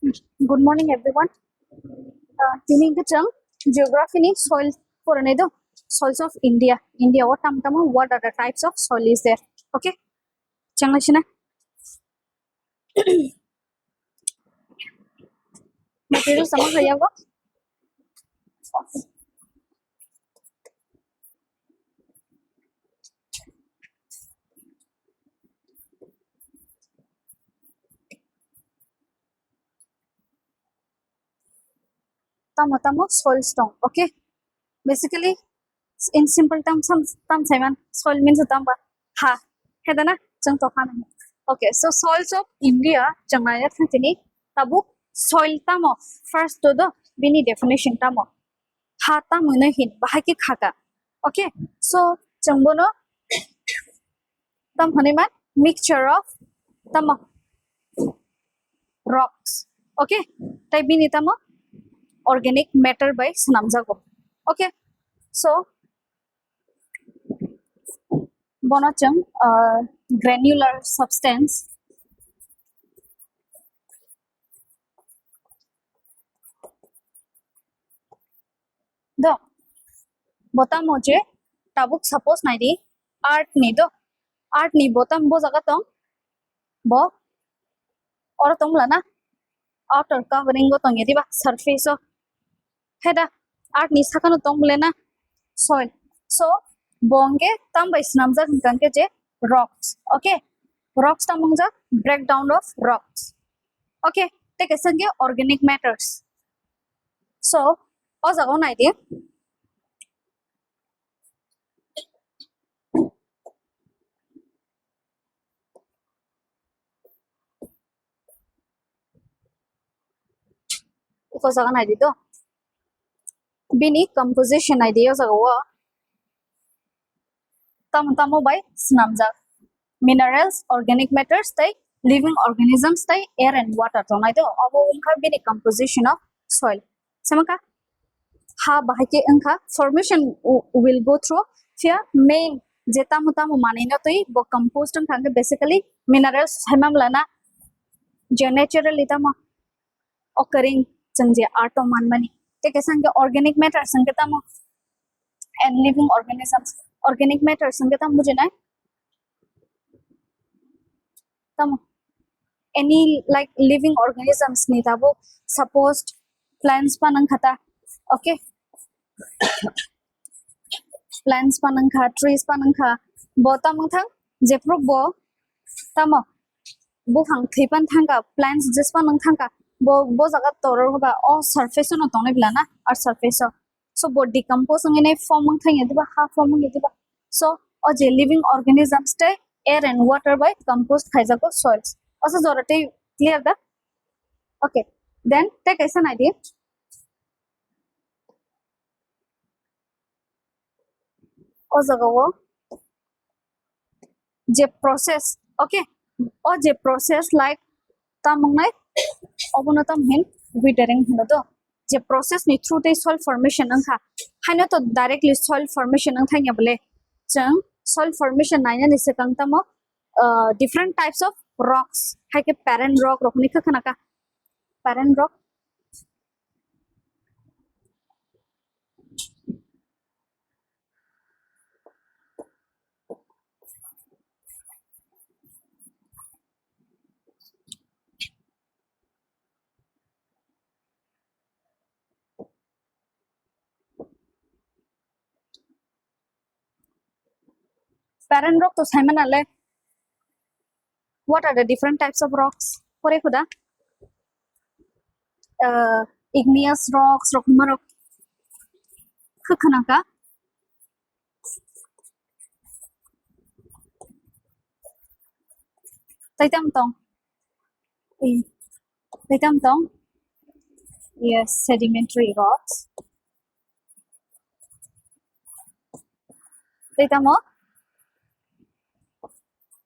Good morning, everyone. Tining the chung geography ni soil for another soils of India. India, what are the types of soil is there? Okay, Changlashina. Material sama kaya go. Tamo soil stone. Okay, basically in simple terms, some Simon soil means tamba ha. Hedana chung to khana. Okay, so soils of India changaya thantini tabu soil tamo first to the bini definition tamo. Hata muna hin bahaki khata. Okay, so changbono tam haniman mixture of tamo rocks. Okay, tai bini tamo organic matter by snamjago. Okay, so bonachang granular substance the botam moje tabuk suppose naidi art ni do art ni botam bo jaga tong bo or tong lana outer covering go tong yedi ba surface of heda art ni sakano tong lena soil so bonge tam by snamja kanke je rocks. Okay, rocks tamongja breakdown of rocks. Okay, take a sange organic matters. So o jaga naidi ko jaga naidi do bini composition idea jaga wa tamo by snamja minerals organic matters tai living organisms tai air and water to nai do abo unka bini composition of soil samaka ha bahake unka formation will go through here main jeta mutamu manina toi bo compost thang basically minerals hamam lana je naturally tamo occurring changje ato manmani te kesange organic matter sangatamo and living organisms organic matter sangatam mujhe na tamo any like living organisms ni tabo supposed plants panang khata. Okay, plants panang kha trees panang kha bo tamang thang jepro bo tamo bo phang thipan thanga plants just panang thanga bo jaga toror ba o surface no tone bilana ar surface so bo decompose ngene form thang yediba half form yediba so o je living organisms te air and water by compost khaijago soils also jorate clear the okay then take as an idea o jaga wo je process. Okay, o je process like tamong nai obono tam hin withering hono do je process ni through the soil formation ang kha haino to directly soil formation ang thanya bole chang soil formation naina ni se kang tamo different types of rocks haike parent rock rokni kha khana ka parent rock to simon ale what are the different types of rocks pore khuda igneous rocks rockma rock khana ka taitam tong taitam tong yes sedimentary rocks taitamo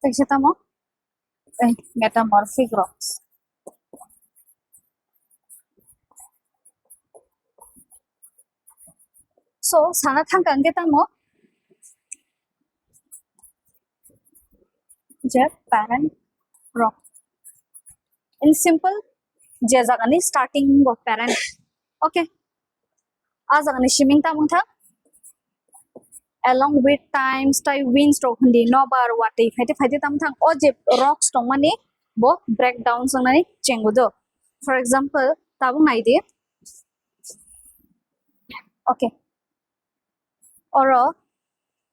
taitamo metamorphic rocks so sana thang kan tamo je parent rock in simple je jagani starting of parent okay a jagani shiming ta mung thang along with time stay winds to hindi no bar wati faite tam thang o je rocks tong mani bo breakdown sangnani chengudo for example tabung naidi okay oro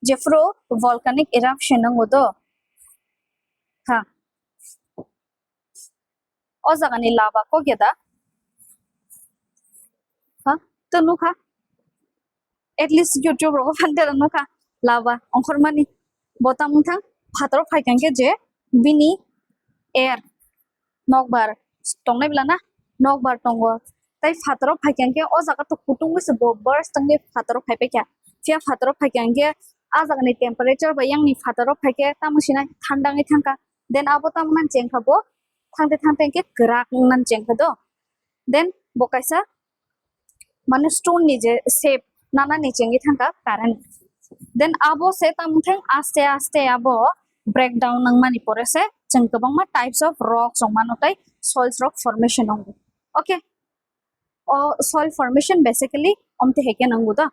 jefro volcanic eruption ngodo ha o jagani lava ko geda ha tunu kha at least youtube ro phante ro kha lava onkhor mani botam thang phator phaikan ke je bini air nokbar tongnai blana nokbar tongo tai phator phaikan ke o jaga to kutung se bo burst tangi phator phaipe kya fia phator phaikan ke a jaga ni temperature ba yang ni phator phaike tamusina thandangi thangka then abotam man chengkhabo thangte ke grak nan chengkhado then bokaisa mane stone ni je shape nana ni chengi thangka parent then abo se tamtheng aste aste abo breakdown nang mani pore se chengkabang ma types of rocks ong manotai soil rock formation ong okay soil formation basically omte heke nangu da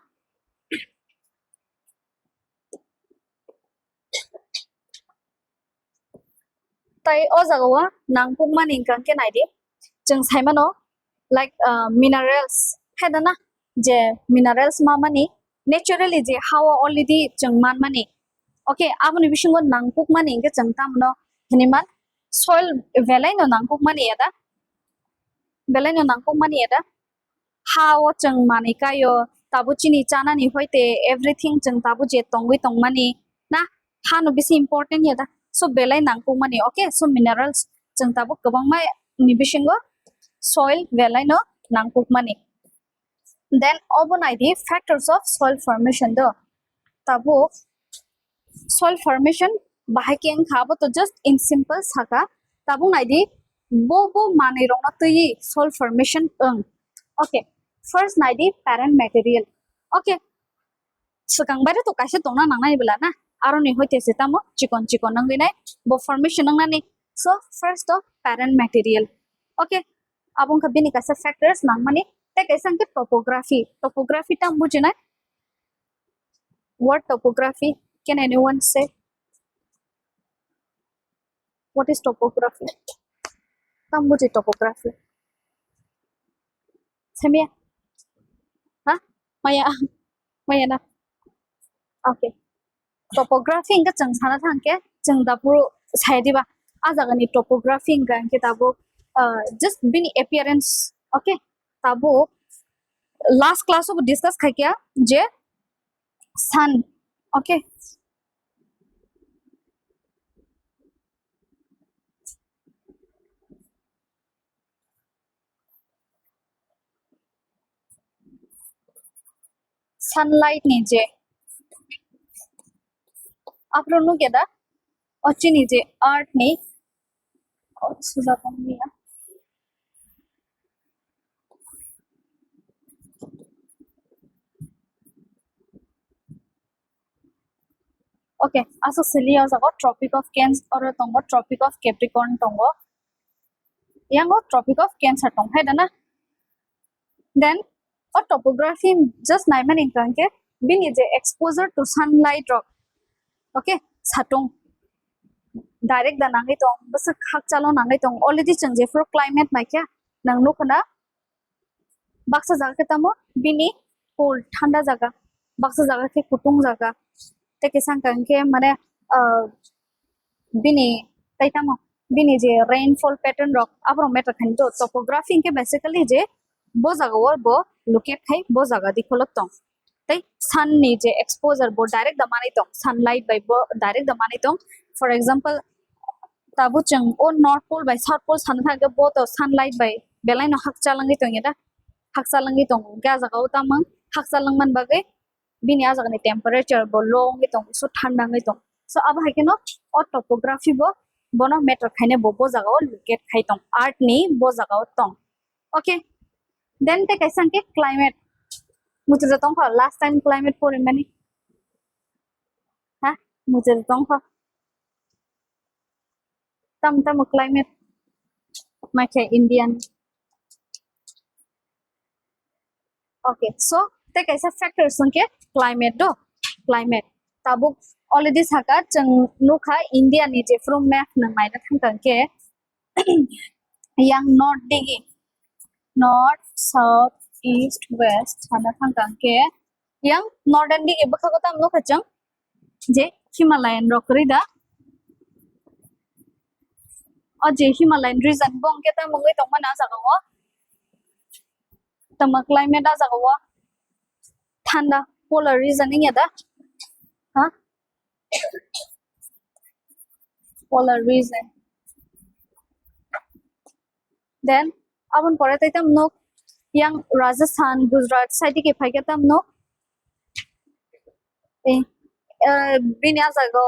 tai o jagawa nangpuk mani kan ke naidi jeng saimano like minerals hedana je minerals ma mani naturally je hawa already jeng man mani okay aboni bisingo nangpuk mani ke jeng tamno hiniman soil velai no nangpuk mani ada belai no nangpuk mani ada hawa jeng mani kayo tabu chini chana ni hoite everything jeng tabu je tongwi tong mani na hanu bisi important yada so belai nangpuk mani okay so minerals jeng tabu kabang mai ni bisingo soil velai no nangpuk mani then obonai di factors of soil formation do tabu soil formation bahakeng khabo to just in simple saka tabu nai di bo mani rong na tui soil formation okay first nai di parent material okay sekang bare to kaise tongna nangnai bela na aro ni hoite setamo chikon nangai nai bo formation nang ni so first of parent material okay abong khabini kaisa factors nangmani te kaisa ke topography tam bujina what topography can anyone say what is topography tam buji topography semia ha maya na okay topography inga changsana thangke changdapuru saidiba ajagani topography inga ke tabu just bini appearance okay tabu last class of discuss khaikya je sun okay sunlight ni je apro nu keda ochi ni je art ni suza pamnia okay aso silia jago tropic of cancer or tongo tropic of capricorn tongo yango tropic of cancer tong hai dana then or topography just naiman inkanke being is a exposure to sunlight rock okay satung direct da nangai tong bas khak chalo nangai tong already changje for climate naikya nang no khana baksa jaga ke tamo bini cold thanda jaga baksa jaga ke kutung jaga te kesang kanke mane bini taitamo bini je rainfall pattern rock apro meter khanto topography ke basically je bo jaga or bo locate khai bo jaga dikholok tong tai sun ni je exposure bo direct da manai tong sunlight by bo direct da manai tong for example tabu chang o north pole by south pole san tha ke bo to sunlight by belai no hak chalangi tong yada hak chalangi tong ga jaga o tamang hak chalang man bagai bini a jaga ni temperature bo long ngi tong so thanda ngai tong so ab ha ke no o topography bo bono meter khaine bo jaga o locate khai tong art ni bo jaga o tong okay then te kaisang ke climate मुझे जतों खा last time climate for many ha मुझे जतों खा tam climate ma ke indian Okay, so te kaisa factors ke climate do climate tabuk already saka jeng nukha India ni je from map nang mai na thang ke yang north digi north south east west hana thang ke yang northern digi bakha ko tam nukha jeng je Himalayan rockri da je Himalayan region bong ke ta mungai tong mana jaga wo tama climate da jaga wo thanda polar region ni da ha polar region then abon pore taitam no yang Rajasthan Gujarat side ke phai ketam no eh binya jaga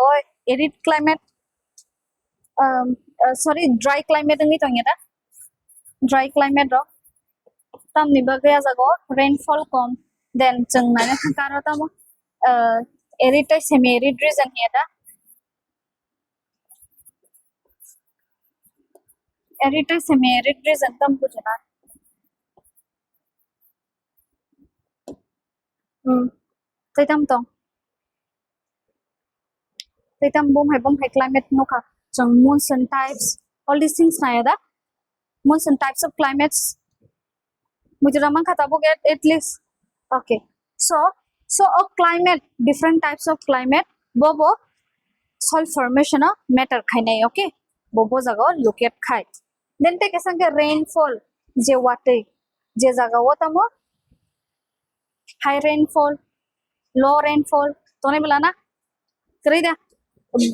arid climate sorry dry climate ngi tong da dry climate ro tam ni ba gaya jaga rainfall kom then jeng na karo tam arid tai semi arid region ni da arid tai semi arid region tam bujana taitam tong taitam bom hai climate no ka jeng monsoon types all these things na da monsoon types of climates Mujaramang kata book at least okay. So a climate different types of climate bobo soil formation matter khainai okay bobo jaga locate khai then take asang rainfall je wate je jaga watamo high rainfall low rainfall tone belana krida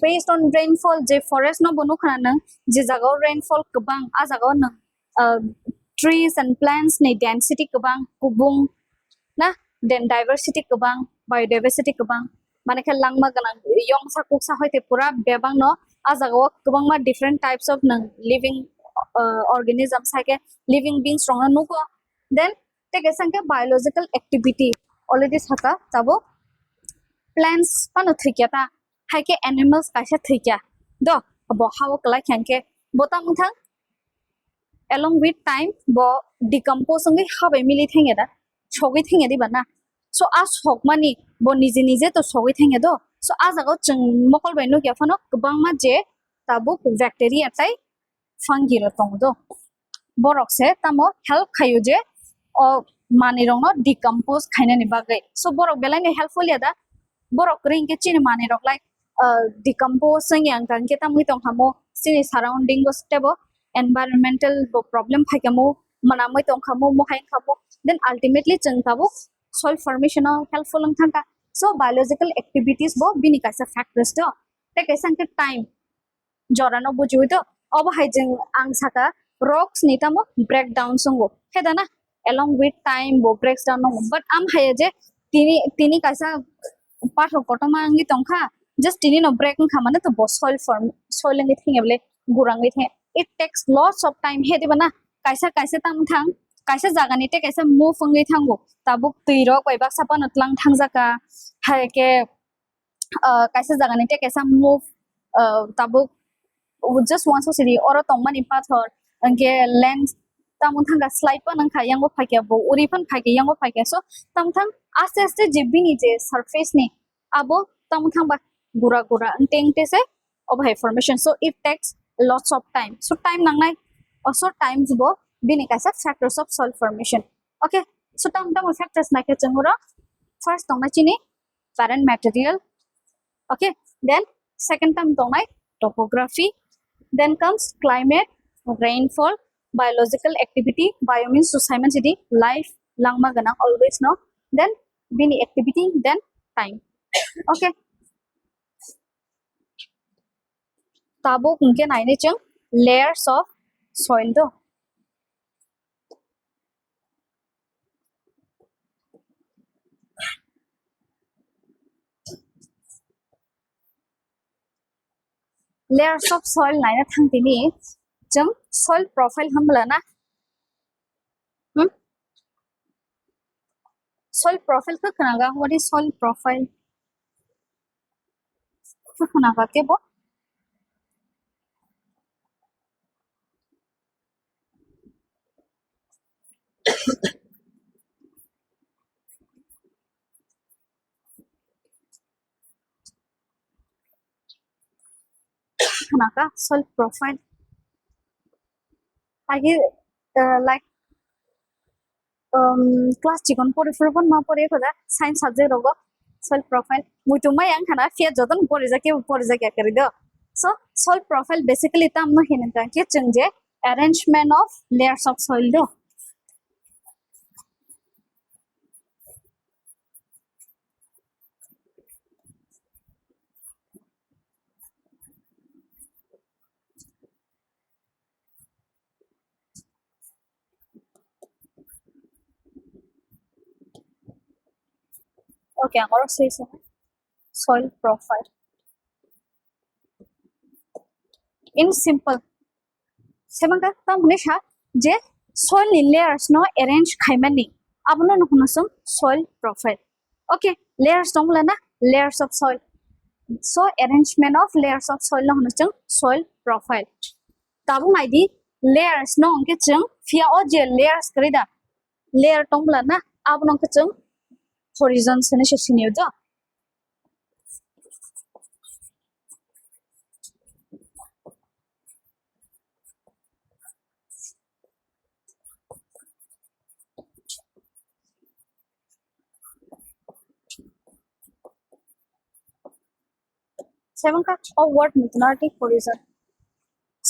based on rainfall je forest no bonu khana nang je jaga rainfall kabang a jaga nang trees and plants ni density kabang kubung na then diversity kabang biodiversity kabang mane khe langma ganang yong sa kuk sa hoite pura bebang no a jaga kabang ma different types of nang living organisms haike living beings rong no ko then take asang biological activity already saka tabo plants pano thikya ta haike animals kaisa thikya do bo hawo kala khanke botam thang along with time bo decompose ngi habai mili thenge da chogi thenge di bana so a sok mani bo nije nije to chogi thenge do so a jago chung mokol bai no kya phano kubang ma je tabu bacteria tai fungi ro tong do borok se tamo help khayo je o mani rong no decompose khaina ni bagai so borok belai ni helpful ya da borok ring ke chin mani rok like decomposing yang kan ke tamui tong hamo sini surrounding go stable environmental problem phakamo manamoi tong khamo mo khain khamo then ultimately chang tabu soil formation helpful ang thangka so biological activities bo bini kaisa factors do te kaisa ke time jorano bujui to obo haijeng ang saka rocks ni tamo breakdown songo hedana along with time bo breaks down no but am haye je tini kaisa pathor kotoma angi tongkha just tini no break khamane to bo soil form soil ngi thingable gurangi the it takes lots of time he dibana kaisa kaisa tam thang kaisa jaga ni te kaisa move ngi thango tabuk tuiro koibak sapan utlang thangjaka haike kaisa jaga ni te kaisa move tabuk just once city or tongmani pathor ange lens tamung thanga slide pa nang khayang bo phakya bo uri phan phakya yang bo phakya so tam thang aste aste jibbi ni je surface ni abo tam thang ba gura gura teng te se of high formation so it takes lots of time so time nang nai also times bo bini kaisa factors of soil formation okay so tam factors na ke changura first tong chini parent material okay then second term tong topography then comes climate rainfall biological activity bio means to simon city life langma gana always no then bini activity then time okay tabo kunke naine chang layers of soil do layers of soil naine thang tini chang soil profile hamla na hmm? soil profile ka kanaga what is soil profile ka kanaga ke bo hanaka soil profile agi like class chikon pore furban ma pore khoda science subject rogo soil profile muituma yang khana fia jodan pore ja kya kari do so soil profile basically tam no hinanta ke chungje arrangement of layers of soil do okay angoro say soil profile in simple semanga tam nisha je soil layers no arrange khaimani abno no hunasum soil profile okay layers tongla na layers of soil so arrangement of layers of soil no hunasum soil profile tabung id layers no ke chung fia o je layers krida layer tongla na abno ke chung horizon sene shishiniyo do seven ka o word mitnarti horizon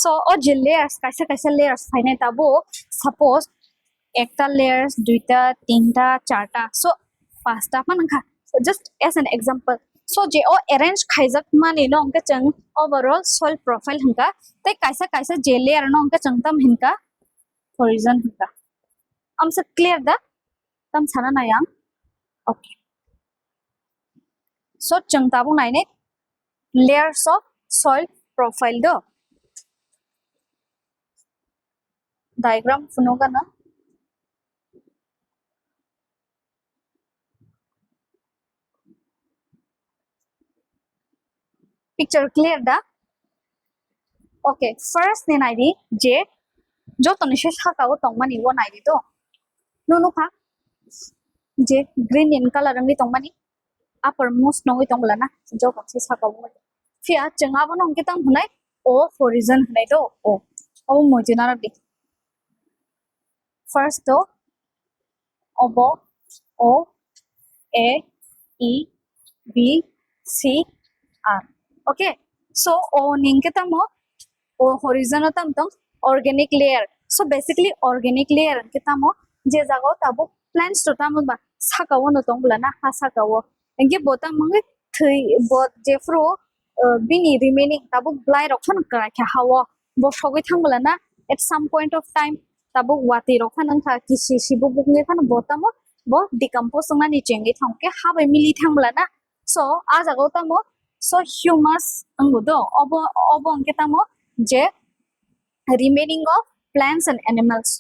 so o je layers kaisa layers phaine tabo suppose ekta layers duita tinta charta so pasta manangha so just as an example so je o arrange khaijak mani no angka chang overall soil profile hangka tai kaisa je layer no angka chang tam hinka horizon hangka am se clear da tam sana na yang okay so chang tabu nai ne layers of soil profile do diagram funoga na picture clear da okay first nin id je jo tonishe saka o tongmani won id do no kha je green in color ngi tongmani uppermost nongi tongla na jo kasi saka o fia changa bonong kitang hunai o horizon hunai do o mojina ra di first do obo o a e b c r okay so o ning kitamo o horizon tam tong organic layer so basically organic layer kitamo je jago tabo plants to tamo ba saka wono tongla na ha saka wo engi bota mangi thui bot je fro bini remaining tabo blai rokhan kra kha hawo bo sogoi thangla na at some point of time tabo wati rokhan ang kha kisi sibu bukne phan botamo bo decompose na ni chengi thangke ha bai mili thangla na so a jago tamo so humus angudo obo angke tamo je remaining of plants and animals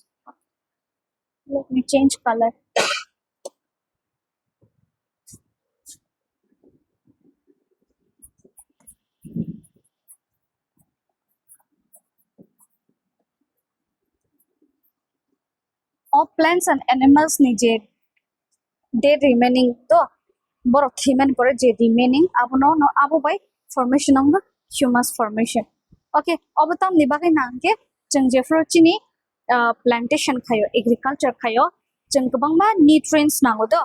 let me change color of plants and animals ni je dead remaining to bor thimen pore je remaining abono no abo by formation of humus formation okay obatam ni bagai nangke jeng je chini plantation khayo agriculture khayo jeng kabang ma nutrients nango do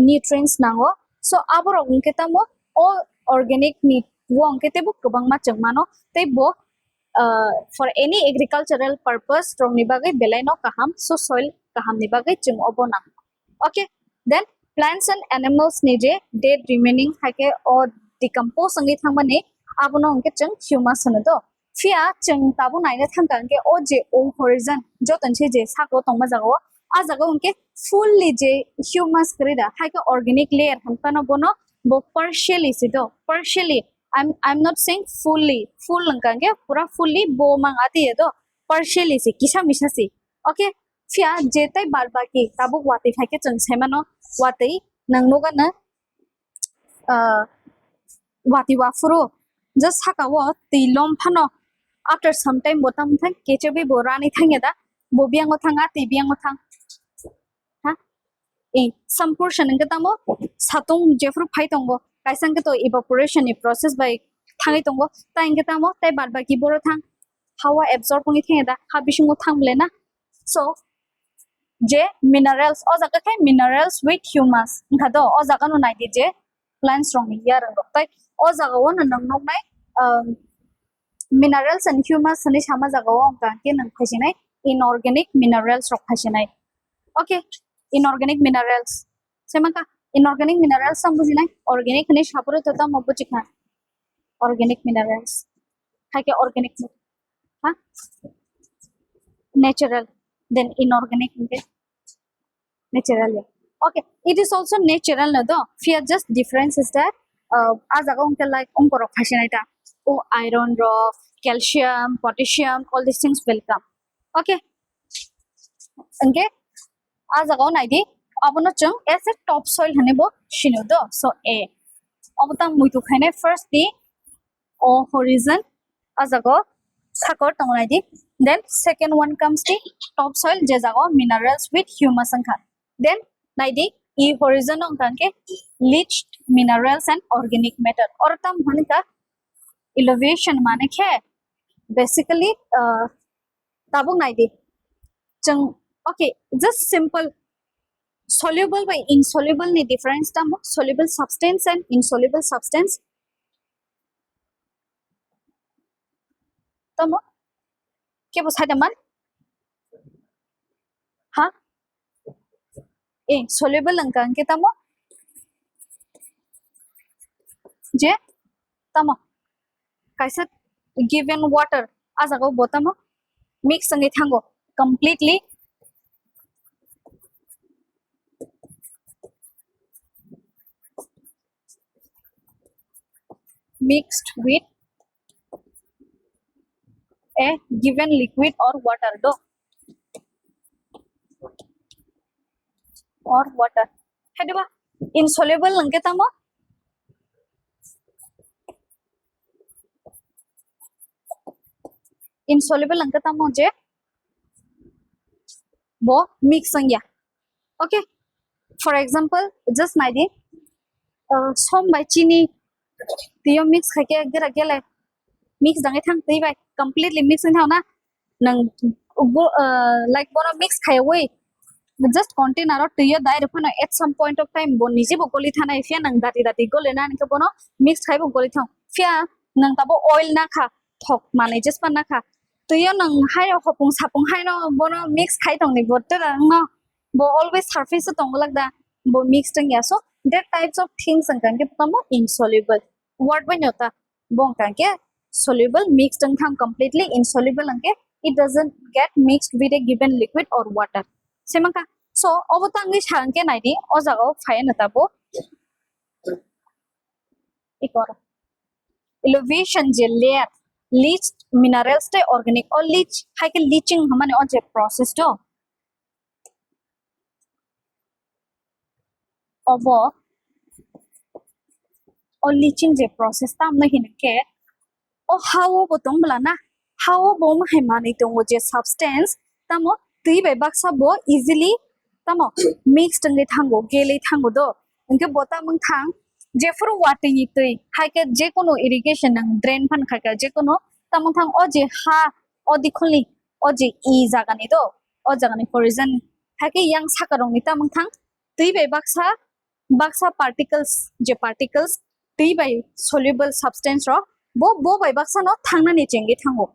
nutrients nango so aboro ungke tamo o organic ni wo ungke te bu kabang ma jeng mano te bo for any agricultural purpose strong ni bagai belai no kaham so soil kaham ni bagai jeng obona okay then plants and animals ni je dead remaining hake or decompose angi thangmani abono ungke jeng humus hono do fia jeng tabu naina thangkan ke o je o horizon jo tanche je sako tongma jago a jago ungke fully je humus krida hake organic layer hankano bono bo partially sido partially I'm not saying fully full langkange pura fully bo mang ati do partially si kisa misa si okay fia jetai balbaki tabu wati hake jeng semano wati nangnoga na wati wafuro just hakawo tilom phano after some time botam thang kechebi borani thangeda bobiango thanga tibiango thang ha e some portion ngata mo satung jefru phai tongbo kaisang to evaporation process by थांगै दंगो ता इंगे तामो ताइ बाद बाकी बोरो थां हावा absorb होंगे थे दा हा बिशुंगो थांबले ना so J minerals o jaga kai minerals with humus ngado o jaga no nai di je plants rong ya rang dok tai o jaga wo nang nok nai minerals and humus ni sama jaga wo ka ke nang phasinai inorganic minerals rok phasinai okay inorganic minerals semaka inorganic minerals sam bujinai organic ni sapro to ta mo bujikha organic minerals hai ke organic ha natural then inorganic okay natural yeah. Okay it is also natural no do fear just difference is that as ago like rok phasinaita oh iron rock calcium potassium all these things will come okay okay as ago naidi abono chung as a topsoil hanebo shino do so a obota muitu khane first the o horizon as ago sakor tongaidi then second one comes the topsoil je jago minerals with humus angkha then naidi e horizon angkanke leached minerals and organic matter or tam hanika elevation mane khe basically tabung naidi chung okay just simple soluble by insoluble ni difference tam soluble substance and insoluble substance tamo ke bosai daman ha soluble angkan ke tamo je tamo kaisa given water azago botamo mix sangi thango completely mixed with a given liquid or water do or water hediba insoluble angke tamo insoluble angke tamo je bo mix angya okay for example just naidi som by chini tiyo mix khake gera gele mix dangai thang tei bai completely mix in thau na nang like bono mix khai wei just container or tiyo dai rupana at some point of time bon nije bo goli thana ifya nang dati dati gole na nka bono mix khai bo goli thau fya nang tabo oil na kha thok mane just pan na kha tiyo nang hai hopung sapung hai no bono mix khai tong ni botte no bo always surface tong lag da bo mix tang ya so that types of things ang kan ke tamo insoluble what when yota bong kan ke soluble mixed ang thang completely insoluble ang ke it doesn't get mixed with a given liquid or water semaka so obotang ni chang ke nai di o jago phai na tabo ikora elevation je layer leached minerals te organic or leach hai ke leaching hamane on je process to obo or leaching je process tam na hin ke o how botong bla na how bo ma hai mani tong je substance tamo tui be baksa bo easily tamo mixed nge thango gele thango do inke bota mung thang je for water ni tui hai ke je kono irrigation nang drain phan kha ka je kono tamung thang o je ha o dikhuli o je e jaga ni do o jaga ni horizon hai ke yang sakarong ni tamung thang tui be baksa particles je particles tui by soluble substance ro bo by baksa no thangna ni chengi thango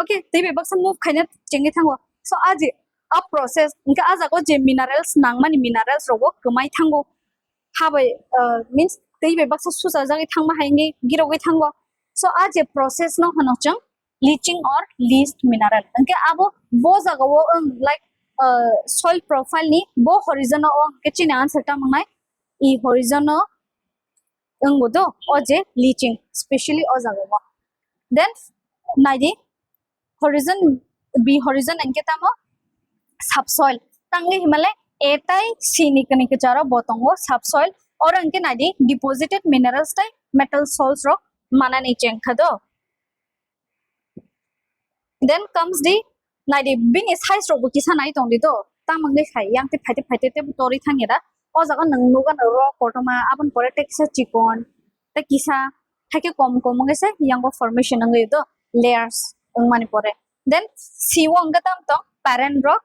okay tui be baksa move khaina chengi thango so aji a process inka ajago je minerals nangmani minerals rogo kmai thango habai means tui be baksa susa jagi thangma haingi girogai thango so aje process no hano chang leaching or leached mineral inka abo bo jaga wo like soil profile ni bo horizon o kechini answer ta mangai e horizon o ngodo oje leaching especially o jaga mo then naidi horizon b horizon anke tamo subsoil tangi himale etai sinikani ke chara botongo subsoil or anke naidi deposited minerals tai metal salts ro manani chengkhado then comes the naidi bing is high ro bukisa nai tongdi do tamangne khai yang te phaite te tori thangeda o jaga nang nuga ro kotoma abon pore teksa chikon ta kisa haike kom ngese yang formation ngai do layers mani pore then C1 ngatam to parent rock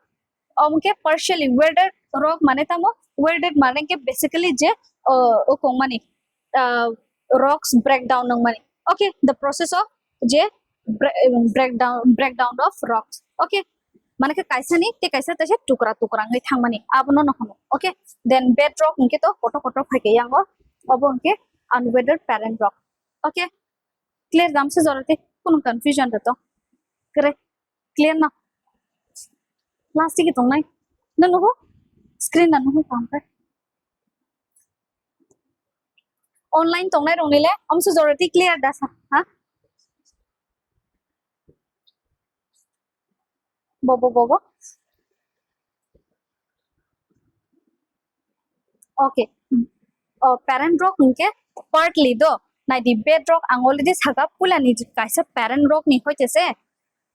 omke partially welded rock mane tamo welded mane ke basically je o kong mani rocks breakdown ng mani okay the process of je breakdown of rocks okay mane ke kaisa ni te kaisa ta tukra tukra ngai thang mani abono no hono okay then bedrock unke to koto phake yango obo unke unwelded parent rock okay clear dam se jorate kono confusion to correct clear na last ki tongnai nanu screen nanu काम कर online tongnai ronile amse jorate clear dasa ha bobo okay parent rock unke partly do na di bedrock angoli di saga pula ni kaisa parent rock ni hoitese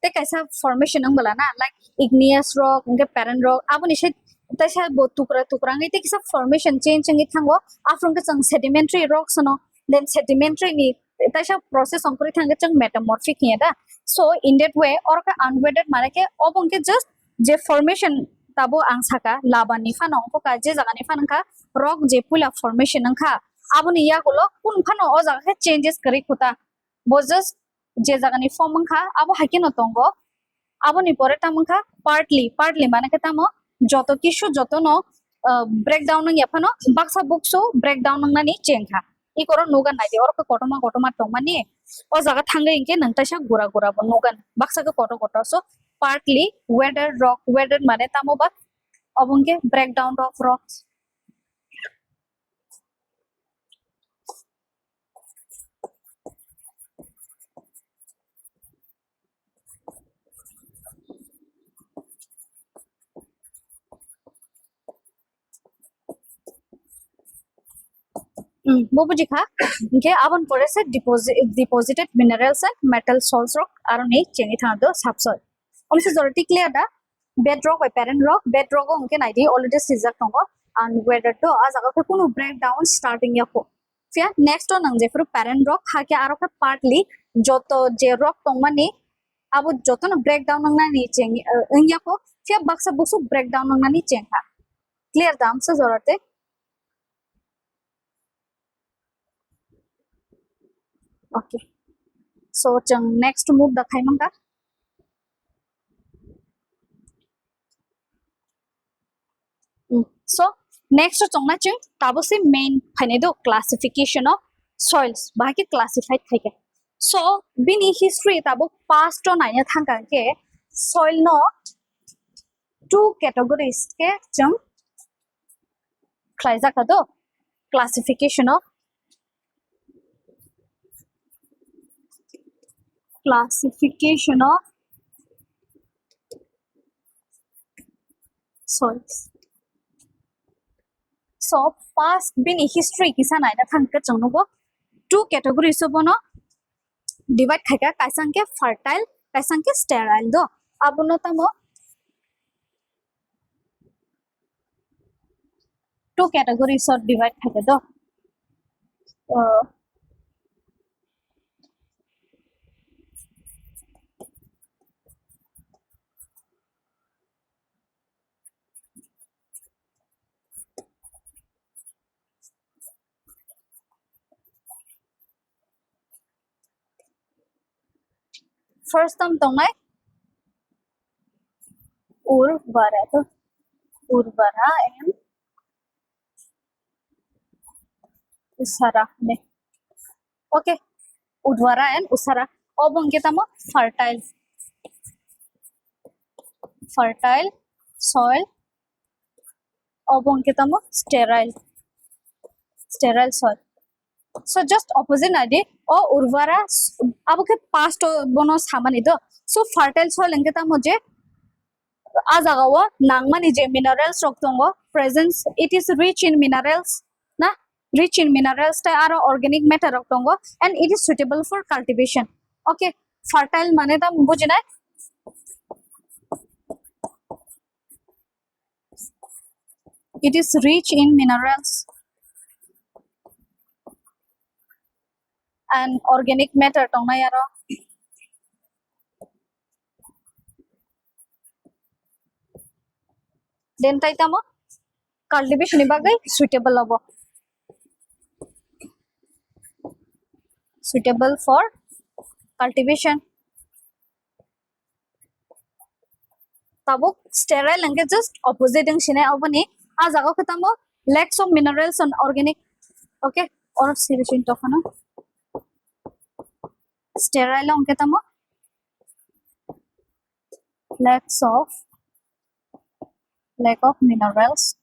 te kaisa formation ang bala na like igneous rock unke parent rock abuni se taisa bo tukra ngai te kisa formation change ngi thango after ke chang sedimentary rocks no then sedimentary ni taisa process onkori thange chang metamorphic ni da so in that way or ka unwelded mane ke obonke just je formation tabo ang saka laba ni fa nong ko ka je jaga ni fa nang ka rock je pula formation nang kha abuni ya gulo kun phano o jaga ke changes kari khuta bo just je jaga ni form nang kha abo hakino tongo abuni pore tam kha partly mane ke tamo joto kishu joto no breakdown nang yaphano baksa bukso breakdown nang nani change kha I koro nugan nai or ka kotoma tong mani o jaga thanga inke nang taisa gura bo nugan baksa ka koto so partly weathered mane tamo ba obonke breakdown of rocks Bobuji kha ke abon pore se deposited minerals and metal salts rock aron ei chengi thando subsoil omse jorti clear da bedrock by parent rock bedrock onke nai di already scissor tongo and weathered to as aga kunu breakdown starting ya ko fia next on ang je fru parent rock ha ke aro ka partly joto je rock tongmani abo joto na breakdown nang na ni chengi ya ko fia baksa buksu breakdown nang na ni chengha clear da omse jorate okay so chang next move da khai mangka so next chong na chung tabo se main phane do classification of soils ba ke classified thaike so bini history tabo past on aina thangka ke soil no two categories ke chung khlaija ka do classification of soils so past bini history kisa nai na thangka changno go two categories so bono divide khaika kaisang ke fertile kaisang ke sterile do abuno tamo two categories of divide khaika do first term tongai urbara and usara ne okay udvara and usara obonke tamo fertile soil obonke tamo sterile soil so just opposite ide o urvara abuke past bono samani do so fertile soil engke tamo je a jaga wa nangmani je minerals roktongo presence it is rich in minerals na rich in minerals ta aro organic matter roktongo and it is suitable for cultivation okay fertile mane tam bujina it is rich in minerals and organic matter tongnai aro then tai tamo cultivation ni bagai suitable lobo suitable for cultivation tabuk sterile angke just opposite ang sine obani a jago khatamo lacks of minerals and organic okay or solution to khana sterile angke tamo lack of minerals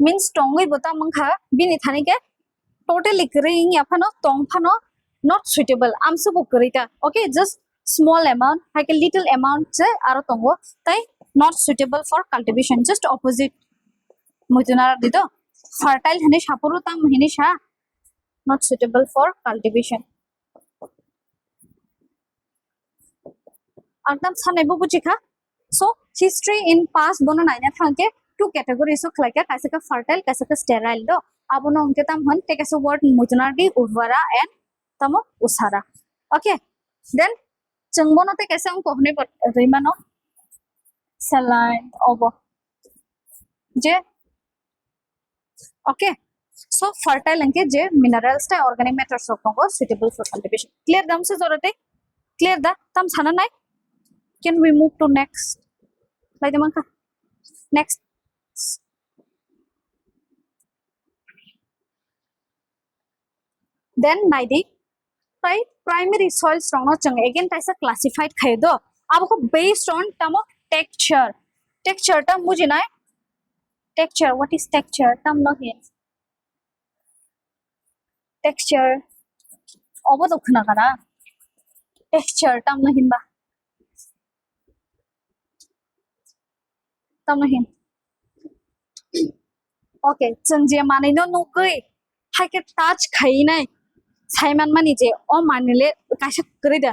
means strongly bota mangkha bini thani ke totally green ya phano tong phano not suitable am subu karita okay just small amount like a little amount se aro tongo tai not suitable for cultivation just opposite mujuna dito fertile hane sapuru tam hini sha not suitable for cultivation akdam sanai bu buchika so history in past bono naina thangke two categories of like kaisa ka fertile kaisa ka sterile do abono ongke tam hon take as a word mujuna di urvara and tamo usara okay then chungbono te kaisa ong kohne rimano saline obo je okay so fertile अंके J minerals टा organic matters को suitable for cultivation clear dam se जरूरत है clear da tam sana nai can we move to next like the manka next then naidi right primary soil strong no chang again taisa classified khai do अब को based on tamo texture ta मुझे ना texture what is texture tam no here texture obo to khna kana texture tam no hin ba tam no hin okay chanje mane no no kai hai ke touch khai nai sai man mani je o manile kaisa krida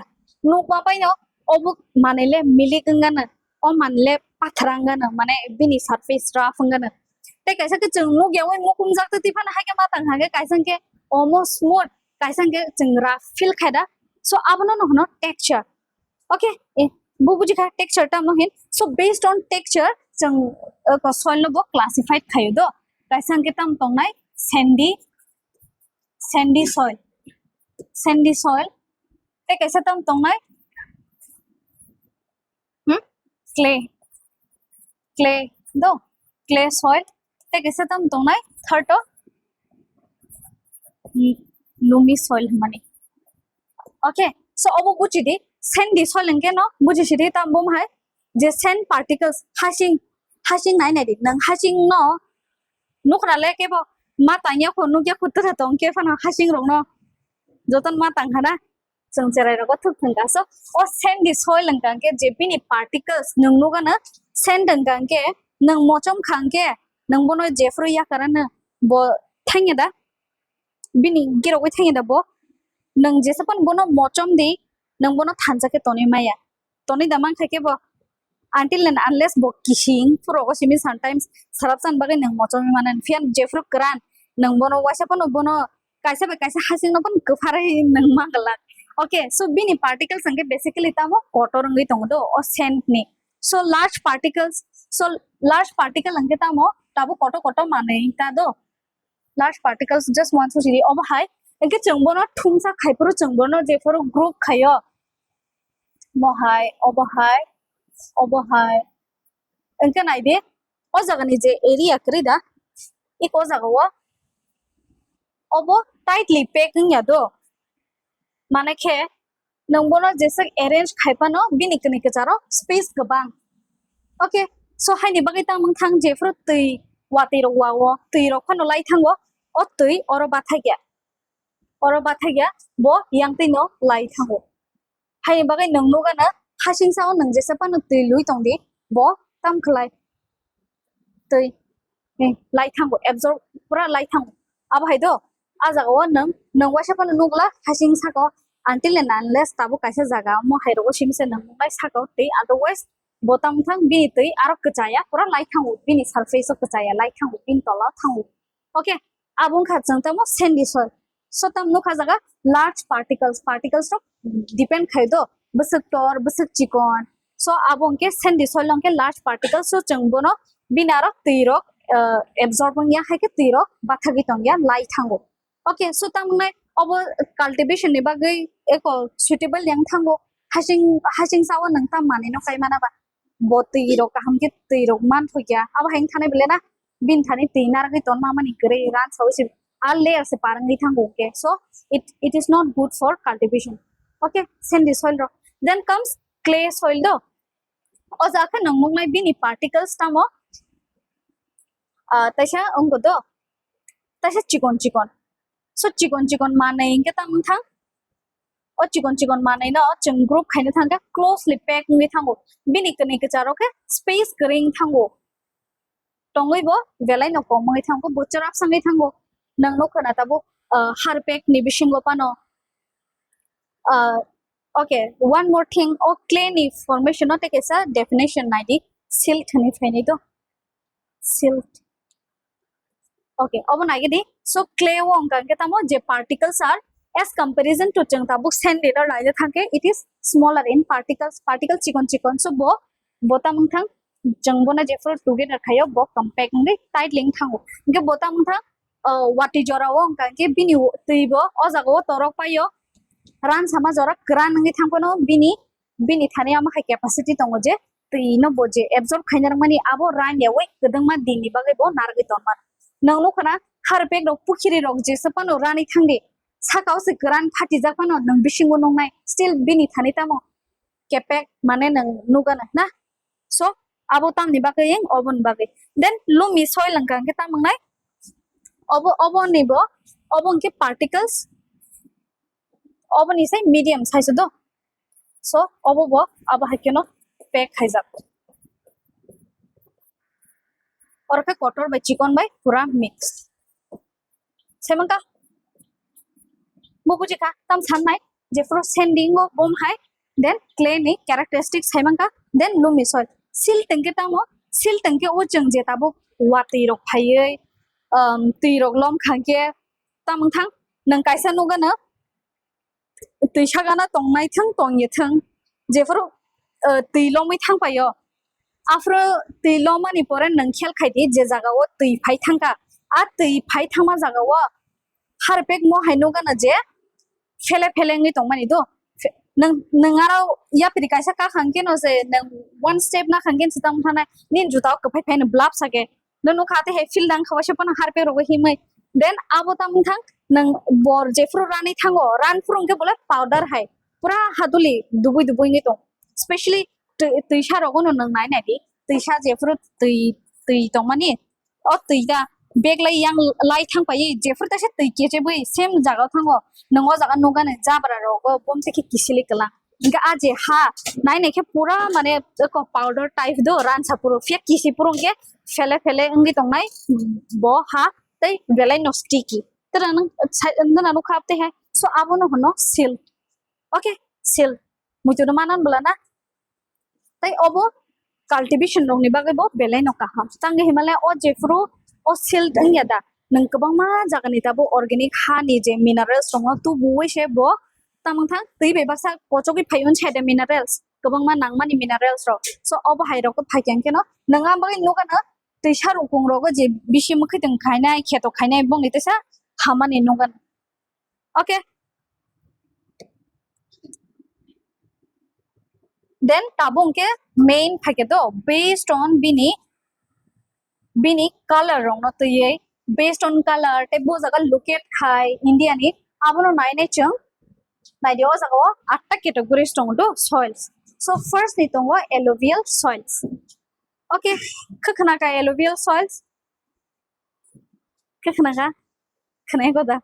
no pa pai no obo manile mili kangana o manile pathrangana mane bini surface rough ngana te kaisa ke chungnu gyawai mo kum jak ti phana ha ke ma tang ha ke kaisa ke almost smooth kaisa ke chungra feel khaida so abono no no texture okay bu buji kha texture ta no hin so based on texture chung ko soil no bo classified khayo do kaisa ke tam tongnai sandy soil te kaisa tam tongnai clay do clay soil te kaisa tam tongnai third loamy soil mani okay so obo buchi di sandy soil nge no buji sidi tam bom hai je sand particles hashing nai nai di nang hashing no nukra le ke bo ma tanya ko nu ke khut ta tong ke phana hashing rong no joton ma tang hana chung cherai ro thuk thanga so o sandy soil ngang ke je bini particles nung nu ga na sand ngang ke nang mochom khang ke nang bono jefru ya karana bo thangya da bini giro ko thangya da bo nang je sapan bono mochom di nang bono thanja ke toni maya toni da mang khake bo until and unless bo kishing pro ko simi sometimes sarapsan bagai nang mochom manan fian jefru kran nang bono wasa pan bono kaisa hasing no pan kafare nang mangala okay so bini particles ange basically tamo kotorangi tongdo o scent ni so large particle ange tamo tabo koto manai ta do large particles just want to see over high ange chungbono thumsa khaipuru chungbono je for group khayo mo high over high ange nai de o jaga ni je area krida iko jaga wa obo tightly packing ya do mane khe nongbono jesa arrange khaipano bini kni ke charo space gabang okay so haini bagai ta mong thang jefru tui wati ro wawo tui ro khano lai thango o tui oro bathagya bo yangti no lai thango haini bagai nongno gana hasing sao nang jesa pan tui lui tongdi bo tam khlai tui lai thango absorb pura lai thango abo haido ajago nang wasa pan nugla hasing sako until and unless tabu kaisa jaga mo hairo simse nang mai sako te otherwise bottom thang bini tui arok kecaya pura light thangu bini surface of kecaya light thangu bin tola thangu okay abung kha jang tamo sandy soil so tam no kha jaga large particles ro depend khai do busuk tor busuk chikon so abung ke sandy soil long ke large particles so jang bono binarok tuirok absorb ya hai ke tuirok bathagi tong ya light thangu okay so tam nai obo cultivation ni bagai eko suitable yang thangu hashing sawa nang tam mane no kai mana ba bo tuirok kaham ke tuirok man thoya aba hang thane bele na bin thani tinar gi ton ma mani gre ran so si all layers se parang gi thangu ke so it is not good for cultivation okay sandy soil rock then comes clay soil do o ja kha nang mong mai bini particles tamo tasha onggo do tasha chikon so chikon manai ke tam thang o chikon manai no chung group khaina thanga closely packed ngi thango bini kene ke charo ke space kring thango tongoi bo velai no komai thango bochara sangai thango nang no khana tabo har pack ni bishingo pano okay one more thing o clay ni formation no take sa definition naidi silt ni phani do silt okay obo nagidi so clay wong kan ke tamo je particles are as comparison to chang tabu sand layer laide thake it is smaller in particles chikon so botam thang jang bona je for together khayo bo compact ngi tight link thango nge botam thang wati jora wong kan ke bini tuibo o jago torok payo ran sama jora gran ngi thangkono bini thane ama khai capacity tongo je tui no boje absorb khainar mani abo ran ya we kedang ma dini bagai bo nargi ton man nanglo khana harpek rok pukhiri rok je sapano rani thangdi sakao se gran phati jakano nang bisingo nongnai still bini thani tamo kepek mane nang nugana na so abo tam ni bagai yang obon bagai then lumi soil langkang ke tamangnai obo nibo obon ke particles obon is a medium size do so obo bo abo hakeno pack khaijak और के कटर बाय चिकन बाय पूरा mix सेमंका मुबुजी का तम साननाय जे फ्रो सेंडिंग ऑफ बम हाय देन क्ले नि कैरेक्टरिस्टिक सेमंका देन लुमी सॉइल सिल तंके तामो सिल तंके ओ जंग जे ताबो वाति रक फायै ति रक लम खांके तामंग थां नंग कायसा नुगना तैसागाना तंनाय थं तंये थं जे फ्रो ति लमै थां पायो after tui loma ni pore nang khel khaidi je jaga o tui phai thangka a tui phai thangma jaga o harpek mo haino gana je phele ngi tongmani do nang arau ya pri kaisa ka khangke no se nang one step na khangken sitam thana nin juta ka phai phai na blap sake no khate he fil dang khawase pan harpe rogo himai then abo tam thang nang bor je fru rani thango ran frung ke bola powder hai pura haduli dubui ngi tong especially tui sha rogo no nang nai nai di tui sha je fru tui tong mani o tui da bag lai yang lai thang pai je fru ta se tui ke je bai same jaga thango nango jaga no gane jabra rogo bom se ki kisili kala inga aje ha nai ne ke pura mane ko powder type do ran sa puro fia kisi puro ke fele ngi tong nai bo ha tai belai no sticky tara nang no khapte hai so abo no hono seal okay seal mujo no manan bala na tai obo cultivation rong ni bagai bo belai no kaham tang himalaya o jefru o seal dang yada nang kabang ma jaga ni tabo organic ha ni je minerals rong tu buwe she bo tamang thang tui be basa kochogi phayon chede minerals kabang ma nang mani minerals ro so obo hai ro ko phaikyang ke no nanga bagai no kana tui saru kong ro go je bishi mukhi tang khainai kheto khainai bong ni tesa hamani no gan okay then tabung ke main phake do based on bini color rong no tuye based on color te bo jaga locate khai india ni abono nai nai chung nai dio jaga atta categories tong do soils so first ni tong alluvial soils okay khana ka alluvial soils khana ka khana ko da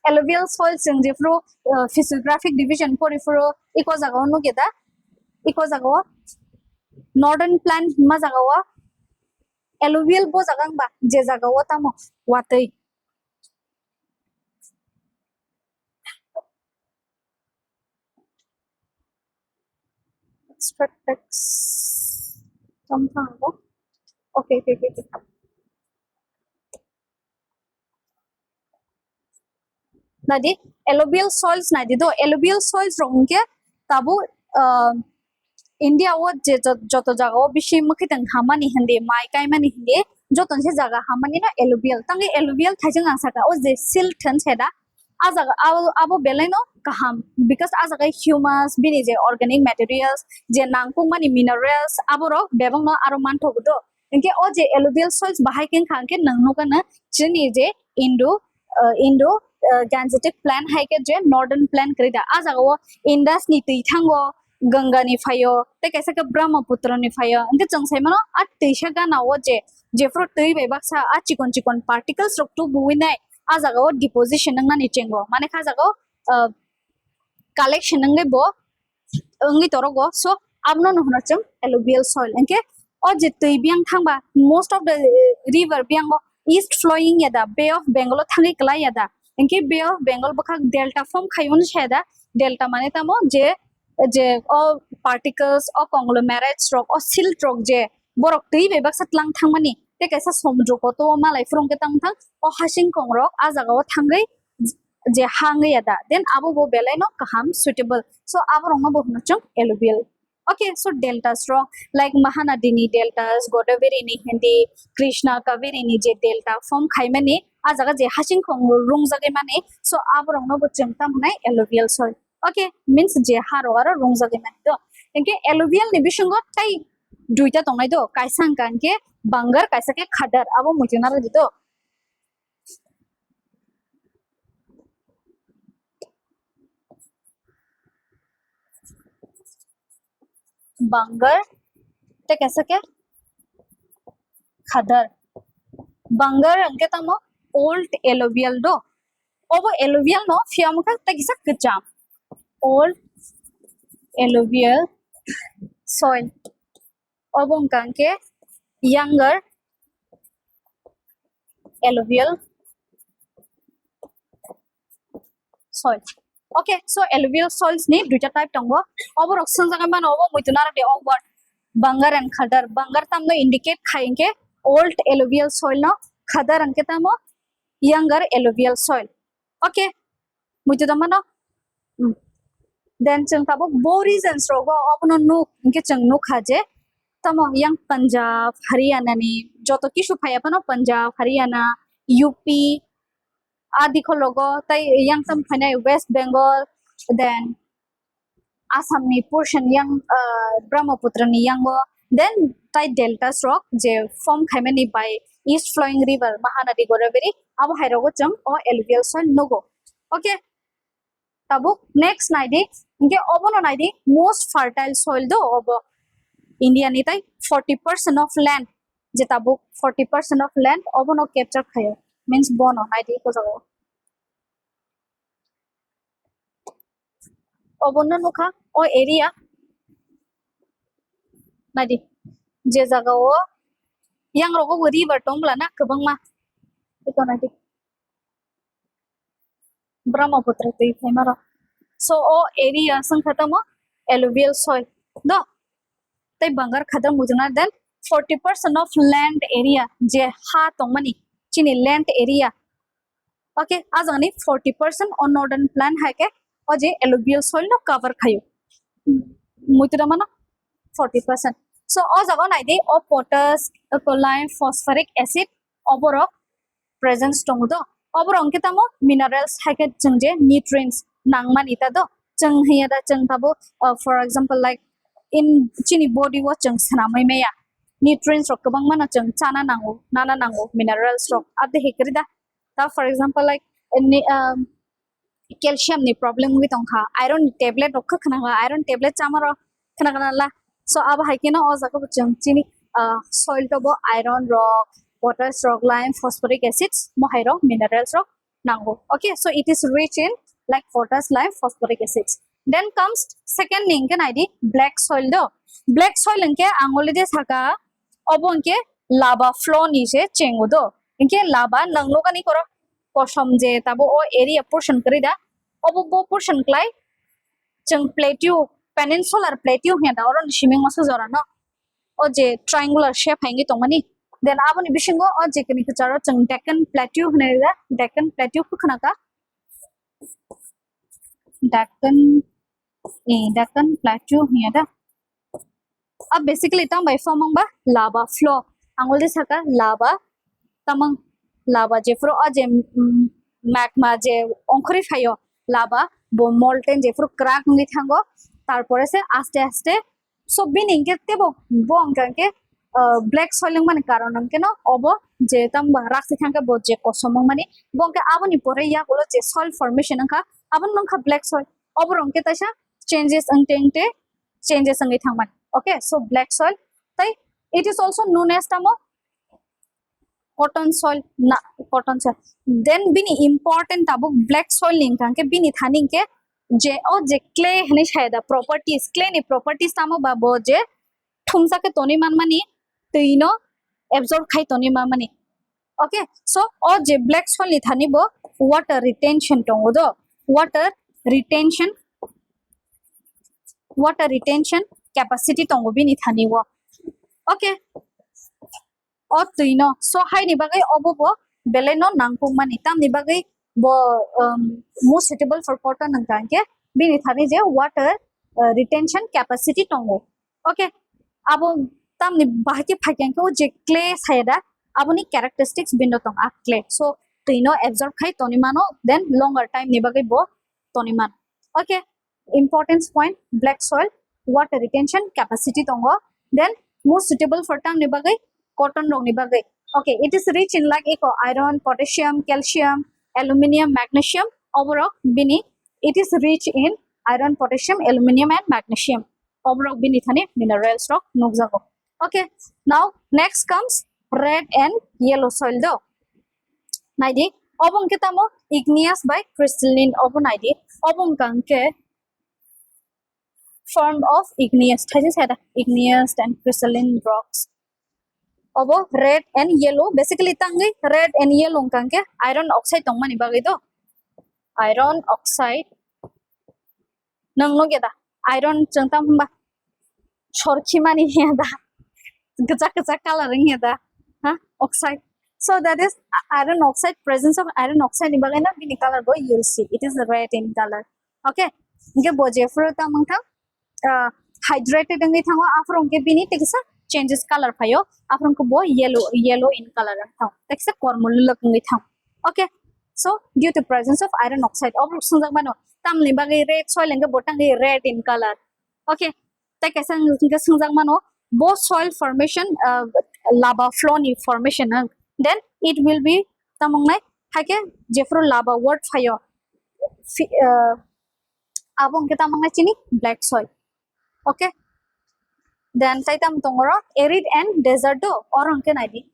alluvial soils jeng je fro physiographic division porifero iko jaga no geda iko jaga northern plain ma jaga alluvial bo jagang ba je jaga tamo watei stratex somehow okay nadi alluvial soils nadi do alluvial soils rongke tabu India wo je joto jaga o bishi mukitang hamani hindi mai kai mani hindi joton se jaga hamani na alluvial tangi alluvial thajang asaka o je silton seda azaga abo beleno kaham because azaga humus bini je organic materials je nangkung mani minerals aboro bebang no aro manto gudo inke o je alluvial soils bahai ken khangke nangno kana chini je indo gangetic plan haike je northern plan krida azaga o Indus ni tithango Ganga नि फायो ते कैसे के ब्रह्मपुत्र नि फायो अंके चंगसाय मनो आ तैसा गाना वो जेफ्रो तै बेबाक्सा आ चिकन चिकन पार्टिकल्स रक टु बुइनाय आ जागाव डिपोजिशन नंगा नि चेंगो माने खा जागाव कलेक्शन नंगे बो अंगि तोरगो सो आबनो नहना चम alluvial soil अंके ओ जे तै बियां थांबा मोस्ट ऑफ द रिवर बियांगो ईस्ट फ्लोइंग यादा बे ऑफ बेंगल थांगि कला यादा अंके बे ऑफ बेंगल बखा डेल्टा फॉर्म खायोन छेदा डेल्टा माने तामो जे particles or conglomerates rock or silt rock je borok tei bebak satlang thangmani te kaisa somjo ko to malai from ke tang thang o hasing kong rock a jaga o thangai je hangai ada then abo bo belai no kaham suitable so abo rong bo hna chang alluvial okay so deltas rock like mahanadini deltas godavari ni hindi krishna kaveri ni je delta form khaimani a jaga je hasing kong rong jagai mane so abo rong bo chang tam nai alluvial soil okay means je haro aro rongzage man do enke alluvial ni bisungo tai duita tongnai do kaisang kanke bangar kaisa ke khadar abo mujuna ro do bangar te kaisa ke khadar bangar enke tamo old alluvial do obo alluvial no fiamka ta kisa kacham old alluvial soil obong kanke younger alluvial soil okay so alluvial soils ni duita type tongo obo roxon jaga man obo muitunar de over bangar and khadar bangar tam no indicate khainke old alluvial soil no khadar anke tamo younger alluvial soil okay muitu damano then chang tabo bo reasons rogo opno nu inke chang nu khaje tamo yang Punjab Haryana ni joto kishu phaya pano Punjab Haryana UP adi ko logo tai yang tam phana West Bengal then Assam ni portion yang Brahmaputra ni yang then tai deltas rock je form khaimani by east flowing river Mahanadi Godavari abo hairogo chang o alluvial soil nogo okay tabu next naidi inge obono naidi most fertile soil do obo India ni tai 40% of land je tabu 40% of land obono capture khayo means bono naidi ko jago obono nukha o area naidi je jaga o yang rogo river tombla na kabang ma iko naidi Brahmaputra tei thaimara so o area sang khatamo alluvial soil do tai bangar khadam mujuna then 40% of land area je ha tongmani chini land area okay azani 40% on northern plan hake o je alluvial soil no cover khayo muitra mana 40% so o jaga nai de o potash alkaline phosphoric acid oborok presence tongdo obor onketamo minerals hake chungje nutrients nangmani ta do chung hiya da chung tabo for example like in chini body wa chung sanamai meya nutrients rok kabang mana chung chana nango nana nango minerals rok ade hekrida ta for example like calcium ni problem wi tongkha iron tablet rok khana iron tablet chamaro khana la so aba haikena o jaga chung chini soil tobo iron rock potash rock lime phosphoric acids mohairo minerals rock nango okay so it is rich in like potash lime phosphoric acids then comes second link kan id black soil do black soil inke angole de saka obonke lava flow ni se chengo do inke lava nanglo kani koro kosom je tabo o area portion krida obo bo portion klai chung plateau peninsular plateau he da oron shiming masu zora no o je triangular shape hangi tongmani then aboni bisingo o je kini kacharo chung Deccan plateau hne da Deccan plateau khana ka Deccan Deccan plateau he da अब basically tang by forming ba lava flow angol de saka lava tamang lava je fro a je magma je onkori phayo lava bo molten je fro crack ngi thango tarpore se aste aste so bin ingete bo bong kanke black soil মানে কারণ কেন of যে তাম রাখতে থাকা bo je kosomong মানে bongke aboni pore ya gulo je soil formation ka abon nongka black soil oborongke taisa changes angtengte changes angi thangman okay so black soil tai it is also known as tamo cotton soil na cotton soil then bini important tabuk black soil lingkangke bini thaningke je o je clay hne shaida properties clay ni properties tamo babo je thumsa ke toni man mani tuino absorb khai toni man mani okay so o je black soil ni thani bo water retention tongo do water retention capacity tongo bini thani wo okay o tuino so hai ni bagai obobo beleno nangpung mani tam ni bagai bo most suitable for cotton nangkangke bini thani je water retention capacity tongo okay abo tam ni bahati phakengke o je clay saida aboni characteristics bindo tong a clay so tuino absorb khai tonimano then longer time ni bagai bo toniman okay importance point black soil water retention capacity tongo then most suitable for tang ni bagai cotton rong ni bagai okay it is rich in like eco iron potassium calcium aluminium magnesium overall bini it is rich in iron potassium aluminium and magnesium overall bini thani minerals rock nokjago okay now next comes red and yellow soil do naidi obong ketamo igneous by crystalline obon naidi obong kangke formed of igneous igneous and crystalline rocks obo red and yellow basically tangi red and yellow kangke iron oxide tongmani bagi do iron oxide nang no geda iron changtam ba sorki mani heda gajak coloring heda ha oxide so that is iron oxide presence of iron oxide ni bagai na bini color go you'll see it is red in color okay nge boje fruta mangtham hydrated ngi thango afrong ke bini teksa changes color phayo afrong ko bo yellow in color thang teksa kormul lok ngi thang okay so due to presence of iron oxide obruk sungjak mano tamni bagai red soil nge botang red in color okay tai kaisa nge sungjak mano bo soil formation lava flow ni formation then it will be tamong nai hake jefro lava word phayo abong ke tamong nai chini black soil okay then taitam tongoro arid and desert do orong ke naidi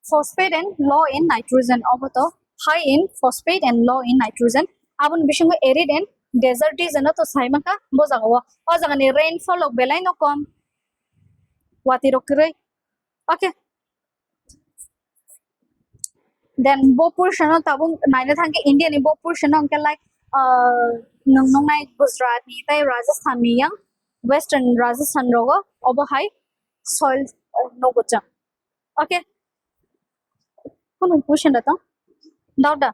phosphate and low in nitrogen oboto high in phosphate and low in nitrogen abon bisingo arid and desert is na to saimaka bojagawo o jaga ni rainfall of belai no kom wati rokrei okay then bo portion tabung naina thangke india ni bo portion ke like nong nai gujarat ni tai rajasthan ni yang western rajasthan rogo obo high soil no gocha okay kono portion da to dauda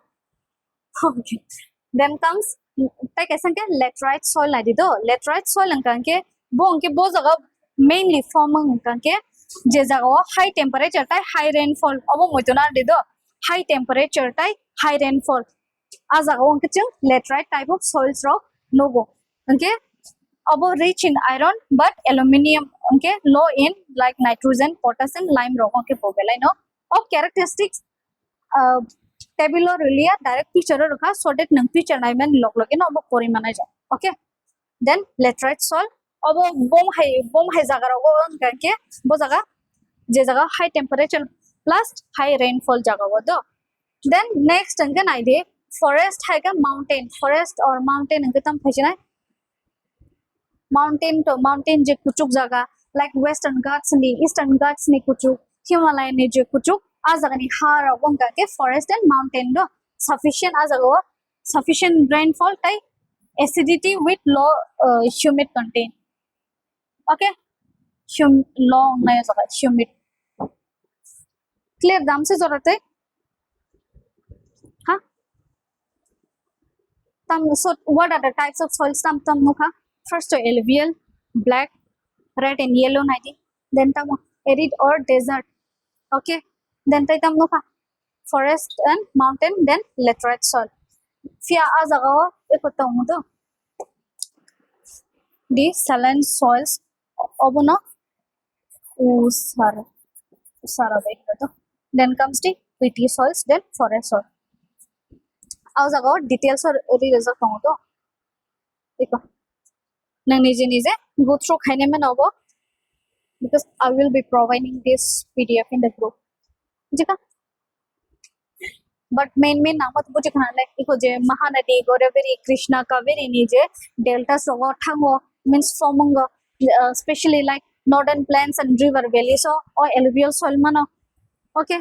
okay then comes tai kaisa ke laterite soil adi do laterite soil angke bo jaga mainly forming angke je jaga high temperature tai high rainfall obo moitona de do high temperature tai high rainfall a jaga angke chung laterite type of soils rock nogo okay above rich in iron but aluminium okay low in like nitrogen potassium lime rock okay pobelai no of characteristics tabular relia direct picture rakha so that nang picture nai man log no ob porimanai ja okay then laterite soil abo bom hai jaga rogo angke bo jaga je jaga high temperature plus high rainfall jaga do then next angke nai de forest hai ka mountain forest or mountain angke tam phajina mountain to mountain je kuchuk jaga like western ghats ni eastern ghats ni kuchuk Himalayan ni je kuchuk a jaga ni har ogong ka ke forest and mountain do sufficient a jaga sufficient rainfall tai acidity with low humid content. Okay, low नहीं होगा humid. Clear दाम से जरूरत है हाँ so what are the types of soils tam nuka first alluvial black red and yellow naidi then tam arid or desert okay then tam nuka forest and mountain then laterite soil fia azaga ekotam do the saline soils obuno usara beto then comes the peaty soils then forest soil azaga details or result to iko nang nije go through khaine man obo because I will be providing this PDF in the group jika but main namat buji khana like iko je Mahanadi Godavari Krishna Kaveri ni je delta sogo thango means forming especially like northern plains and river valleys or alluvial soil mano okay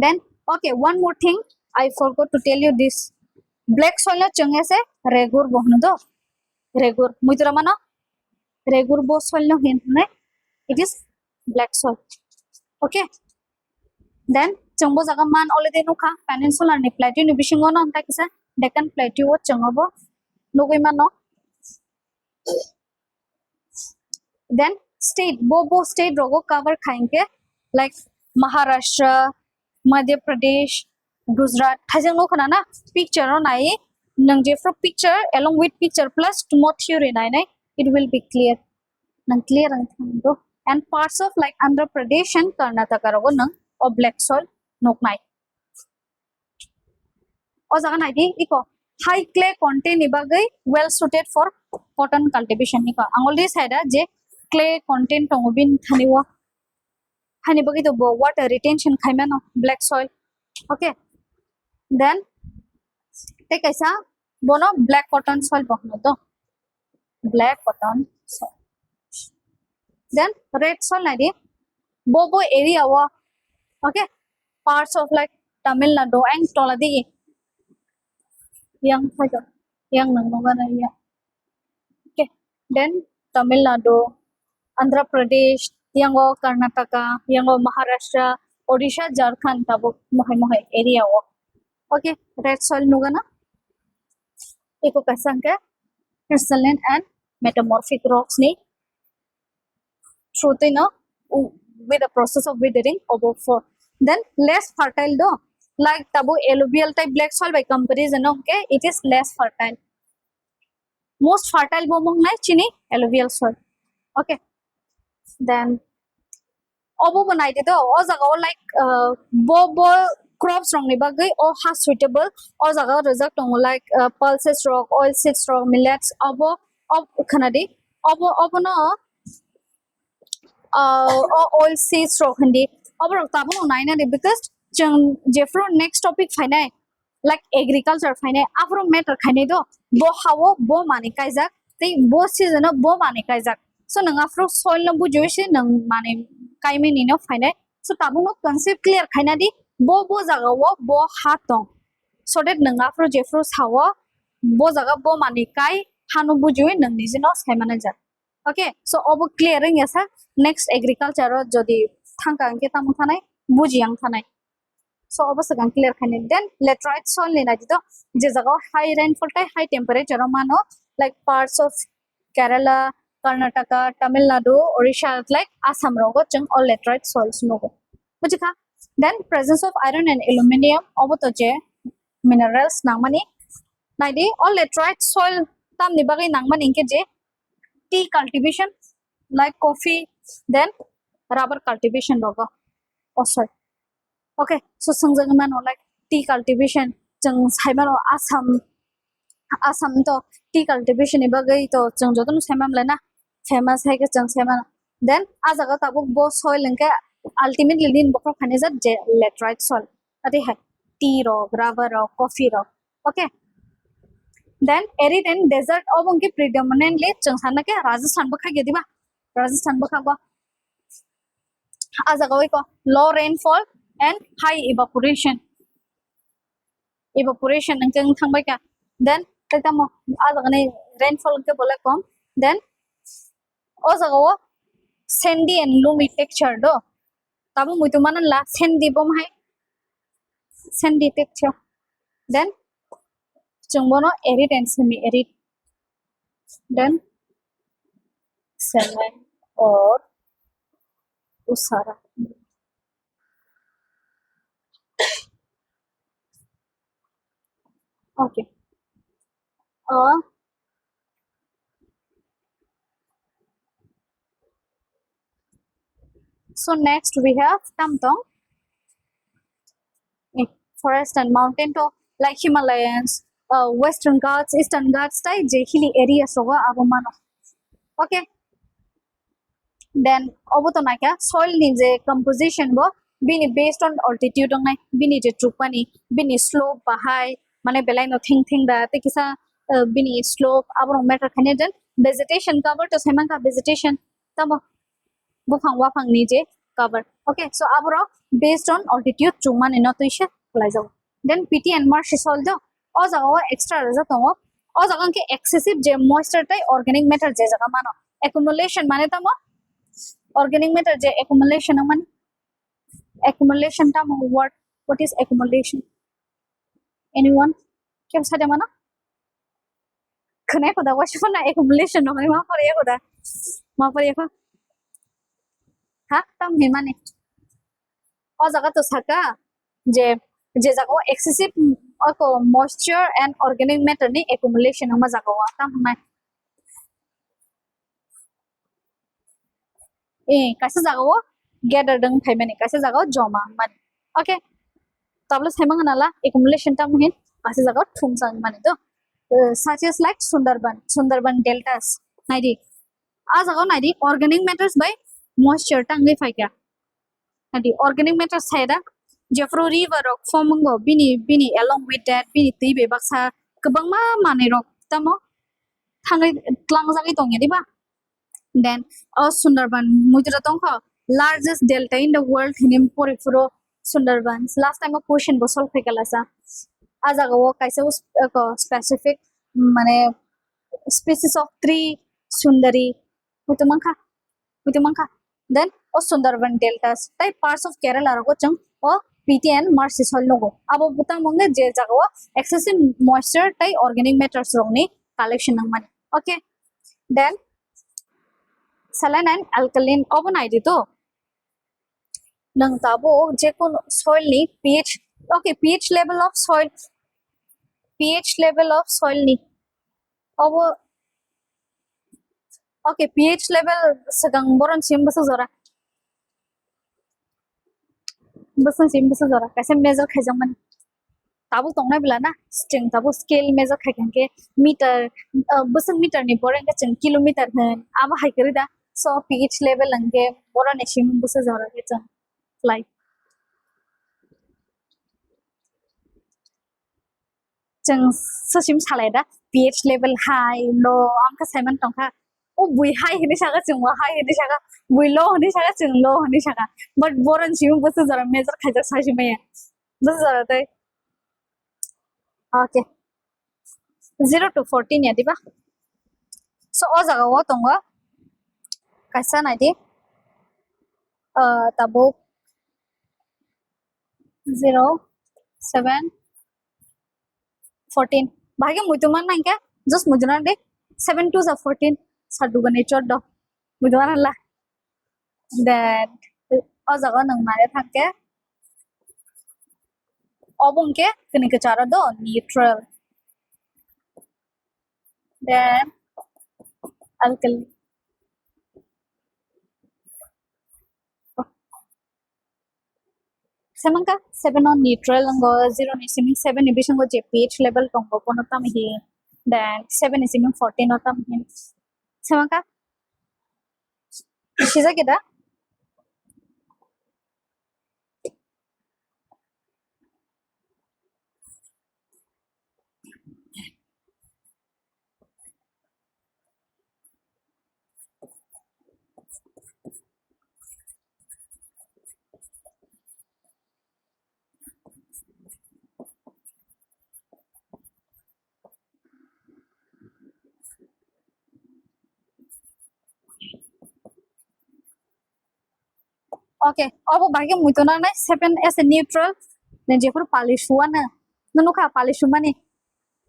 then okay one more thing I forgot to tell you this black soil chunge se regur bohnu do regur muitra mano regur bo soil no hin it is black soil okay then chungbo jaga man already nuka peninsula ni plateau ni bisingo no ta kisa Deccan plateau chungobo nugui mano then state bobo state rogo cover khainge like Maharashtra Madhya Pradesh Gujarat hajang no khana na picture no nai nang je from picture along with picture plus to more theory nai it will be clear nang clear ang thando and parts of like Andhra Pradesh and Karnataka rogo nang or black soil nok nai o jaga nai di iko high clay content ibagai well suited for cotton cultivation iko angoldi saida je clay content tongobin thaniwa hani bagi to water retention khaima no black soil okay then take aisa bono black cotton soil bokno to black cotton soil then red soil nai di bobo area wa okay parts of like Tamil Nadu and Toladi yang saja yang nangogana ya okay then Tamil Nadu Andhra Pradesh yang Karnataka yang Maharashtra Odisha Jharkhand tabo mohai area wo okay red soil nugana eko kasanka crystalline and metamorphic rocks ni truth no with the process of weathering above for then less fertile though like tabu alluvial type black soil by comparison okay it is less fertile most fertile bomong nai chini alluvial soil okay then obo banai de o jaga like bo crops wrong ni bagai or has suitable or jaga result tong like pulses rock oil seeds rock millets obo khanadi obo no oil seeds rock handi obo tabu nai na because jeng jefro next topic finai like agriculture finai afro matter khaine do bo hawo bo mani kaijak tei bo season bo mani kaijak so nang afro soil na bujoise nang mane kaime ni no finai so tabu no concept clear khaina di bo jaga wo bo ha tong so that nang afro jefro sawo bo jaga bo mani kai hanu bujoi nang ni no saimana ja okay so obo clearing esa next agriculture jodi thangka anke tamu thanai bujiang thanai so obviously gan clear khane then laterite soil ni nadi to je jaga high rainfall tai high temperature mano like parts of Kerala Karnataka Tamil Nadu Odisha like Assam rogo chung all laterite soils nogo bujika then presence of iron and aluminum obo to je minerals nangmani nadi all laterite soil tam ni bagi nangman inke je tea cultivation like coffee then rubber cultivation rogo also okay so sangjangman like tea cultivation jang saimano Assam to tea cultivation ibagai to jang jodon saimam lena famous hai ke jang saimano then ajaga tabuk bo soil enke ultimately din bokro khane jat je laterite soil ati hai tea rock rubber rock coffee rock okay then arid and desert obonke predominantly jang sana ke Rajasthan bakha gediba Rajasthan bakha ba ajaga ko low rainfall and high evaporation and then tai tamo azagane rainfall ke bole kom then o jagao sandy and loamy texture do tabo muitu manan la sandy bom hai sandy texture then chungbono arid and semi arid then saline or usara okay uh so next we have tamtong forest and mountain to like Himalayas, Western Ghats, Eastern Ghats, tai je hilly areas roga abo mano. Okay, then obo to naika soil ni je composition bo bini based on altitude ngai bini je trupani bini slope ba high mane belai no thing da te kisa bini slope abo matter khane den vegetation cover to semanga vegetation tamo bufang wafang ni je cover. Okay, so abro based on altitude chuman ino to isha play jaw. Then PT and marsh is all the o jaga extra raja to o jaga ke excessive je moisture tai organic matter je jaga mano accumulation mane tamo organic matter je accumulation man accumulation tam what is accumulation anyone kem sa mana khane ko da wa shona accumulation no ma par ye ko da ma par ye ko ha tam he mane o jaga to saka je je jaga excessive moisture and organic matter ni accumulation ma jaga wa tam ma kaisa jaga wo gather dang thai mane kaisa jaga joma man okay tabla semang nala accumulation tam hin kaisa jaga thum sang mane to such as like sundarban deltas naidi a jaga naidi organic matters by moisture tangai faika naidi organic matters saida Jeffro River rock forming bini along with that bini tibe baksa kabang ma mane rock tamo thangai tlang jangai tong yadi ba then Sundarban mujra tong kha largest delta in the world hinim porifuro Sundarbans last time a question bo solve kala sa ajaga wo kaisa specific mane species of tree sundari mutumangka then Sundarban deltas type parts of Kerala ro chang o PT and Mars is all logo abo buta monge je jaga excessive moisture tai organic matters rongni collection ng man okay then saline and alkaline open ID to nang tabo je kon soil ni pH okay pH level of soil ni obo okay pH level sagang boron sim basa zora kaise measure khaijang man tabu tongnai bila na string tabu scale measure khaikan ke meter busang meter ni boren ka chang kilometer hen aba haikari da so pH level angke boron esim busa zora ke chang like chang sasim salai da pH level high low am ka saiman tongkha o bui high hini saga chang wa high hini saga bui low hini saga chang low hini saga but boron sim busa zora measure khaijak sasim ya busa zora tai okay 0 to 14 ya diba so o jaga wo tonga kaisa nai di tabo 0 7 14 bhage muituman nai ka just mujuna de 7 to 14 sadu gane choddo mujuna la then o jaga nang mare thakke obongke kini ke cara do neutral then alkali semangka 7 on neutral ngo 0 ni siming 7 ni bisang je pH level tongbo kono tam hi then 7 is siming 14 otam hi semangka shiza kita Okay, obo bagi muitona na 7 as a neutral then jefur palishuana nunu ka palishumani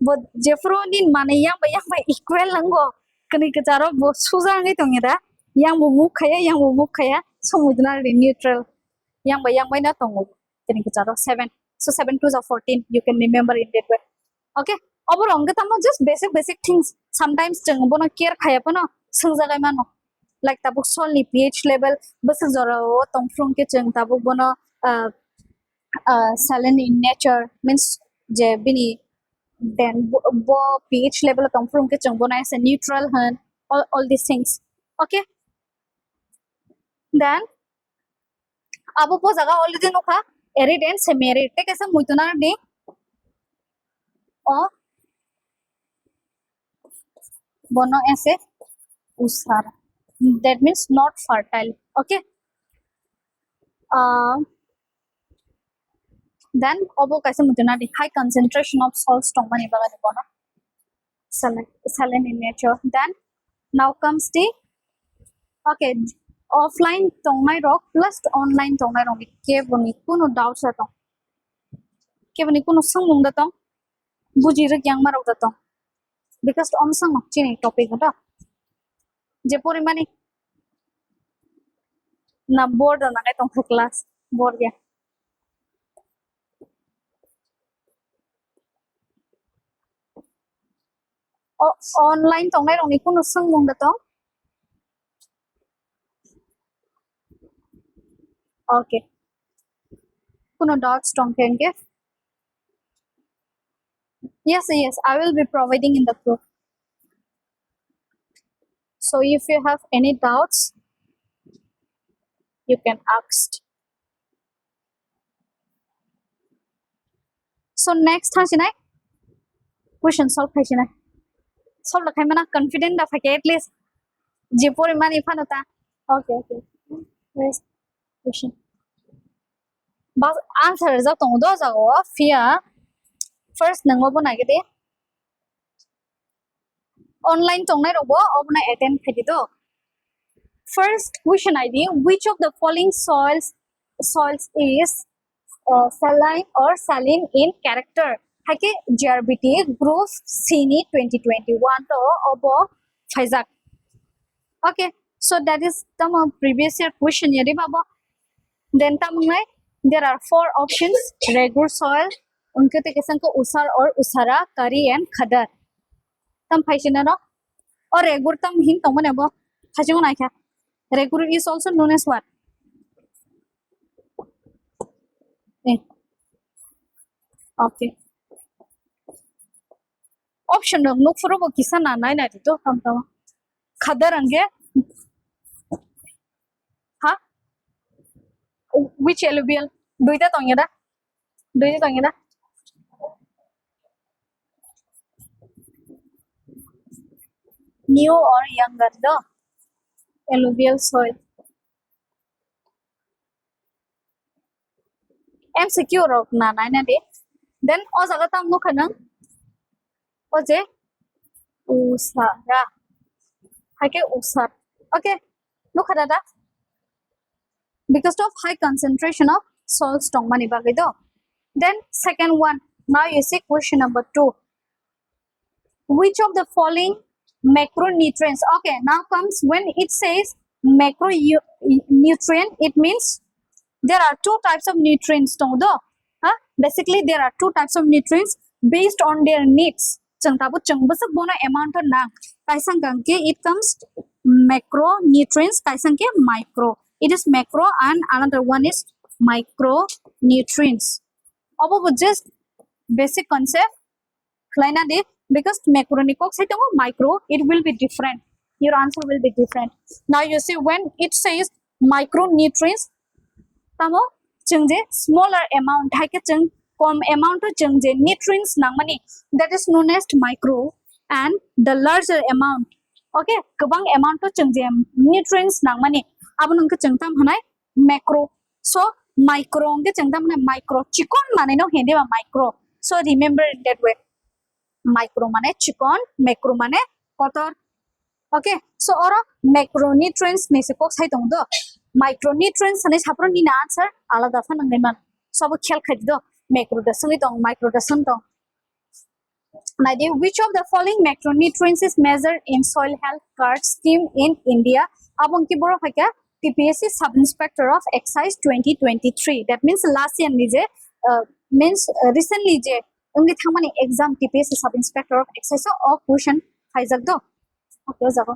but jefru din mane yang ba equal lango kani kacharo bo suja ngai tongira yang bu mukhaya so muitona neutral yang ba na tongo kani kacharo 7 so 7 2 are 14 you can remember in that way okay obo ronga tamo just basic things sometimes jeng bono care khaya pano sungjagai mano like tabuk sol ni pH level basa jora o tongfrong ke jeng tabuk bono saline in nature means je bini then bo pH level tongfrong ke jeng bono as a neutral han all these things okay then abu po jaga already no kha arid and semi arid te kaisa muituna de o bono as a usara that means not fertile okay then obo kaise mutuna di high concentration of salts tongmani baga de bono saline in nature then now comes the okay offline tongnai rock plus online tongnai rock ke boni kuno doubt sa tong ke boni kuno sangmung da tong buji re kyang marok da tong because om sang chini topic da je porimani na board na ngai tong class board ya online tongnai rong ni kuno sangmung da tong okay kuno dots tong kenge yes I will be providing in the group so if you have any doubts you can ask so next ha sinai question solve khai sinai solve la khai mana confident da phake at least je poriman ifanota okay next question bas answer za tong do za go fia first nang bo na ge de online tong nai robo obna attend khai do first question id which of the following soils is saline or saline in character hake GRBT group CINI 2021 to obo Faizak okay so that is the previous year question yari baba then tamungai there are 4 options regular soil unke te kesan ko usar or usara kari and khadar tam phaisina no or regular tam hin tomone bo khajung na kha regular is also known as what okay option no look for bo kisan na nai na to tam tam khadar ange ha which alluvial duita tongeda new or younger the alluvial soil MCQ rok na na de then o jaga tam no khanang o je usara hake usar okay no khada da because of high concentration of salts tong mani bagay do then second one now you see question number 2 which of the following macronutrients okay now comes when it says macronutrient it means there are 2 types of nutrients tong do basically there are 2 types of nutrients based on their needs changtabu changbasa bona amount na kaisang ke it comes macronutrients kaisang ke micro it is macro and another one is micronutrients about just basic concept kleina de because macronutrients say micro it will be different your answer will be different now you see when it says micronutrients tamo chungje smaller amount hake chung com amount to chungje nutrients nangmani that is known as micro and the larger amount okay kabang amount to chungje nutrients nangmani abun ke chungtam hanai macro so micro ke chungtam na micro chikon mane no hindi ba micro so remember it that way micro mane chikon macro mane kotor okay so oro macronutrients ne se ko sai tong do micronutrients ane sapro ni na answer alada fan ngai man sobo khel khai do macro da sangi tong micro da sang tong Naidi, which of the following macronutrients is measured in soil health card scheme in India? Abang ki boro phaka TPSC Sub Inspector of Excise 2023. That means last year nije recently je only thamani exam TPSC Sub Inspector of Excise or question haizak do. Okay, jago.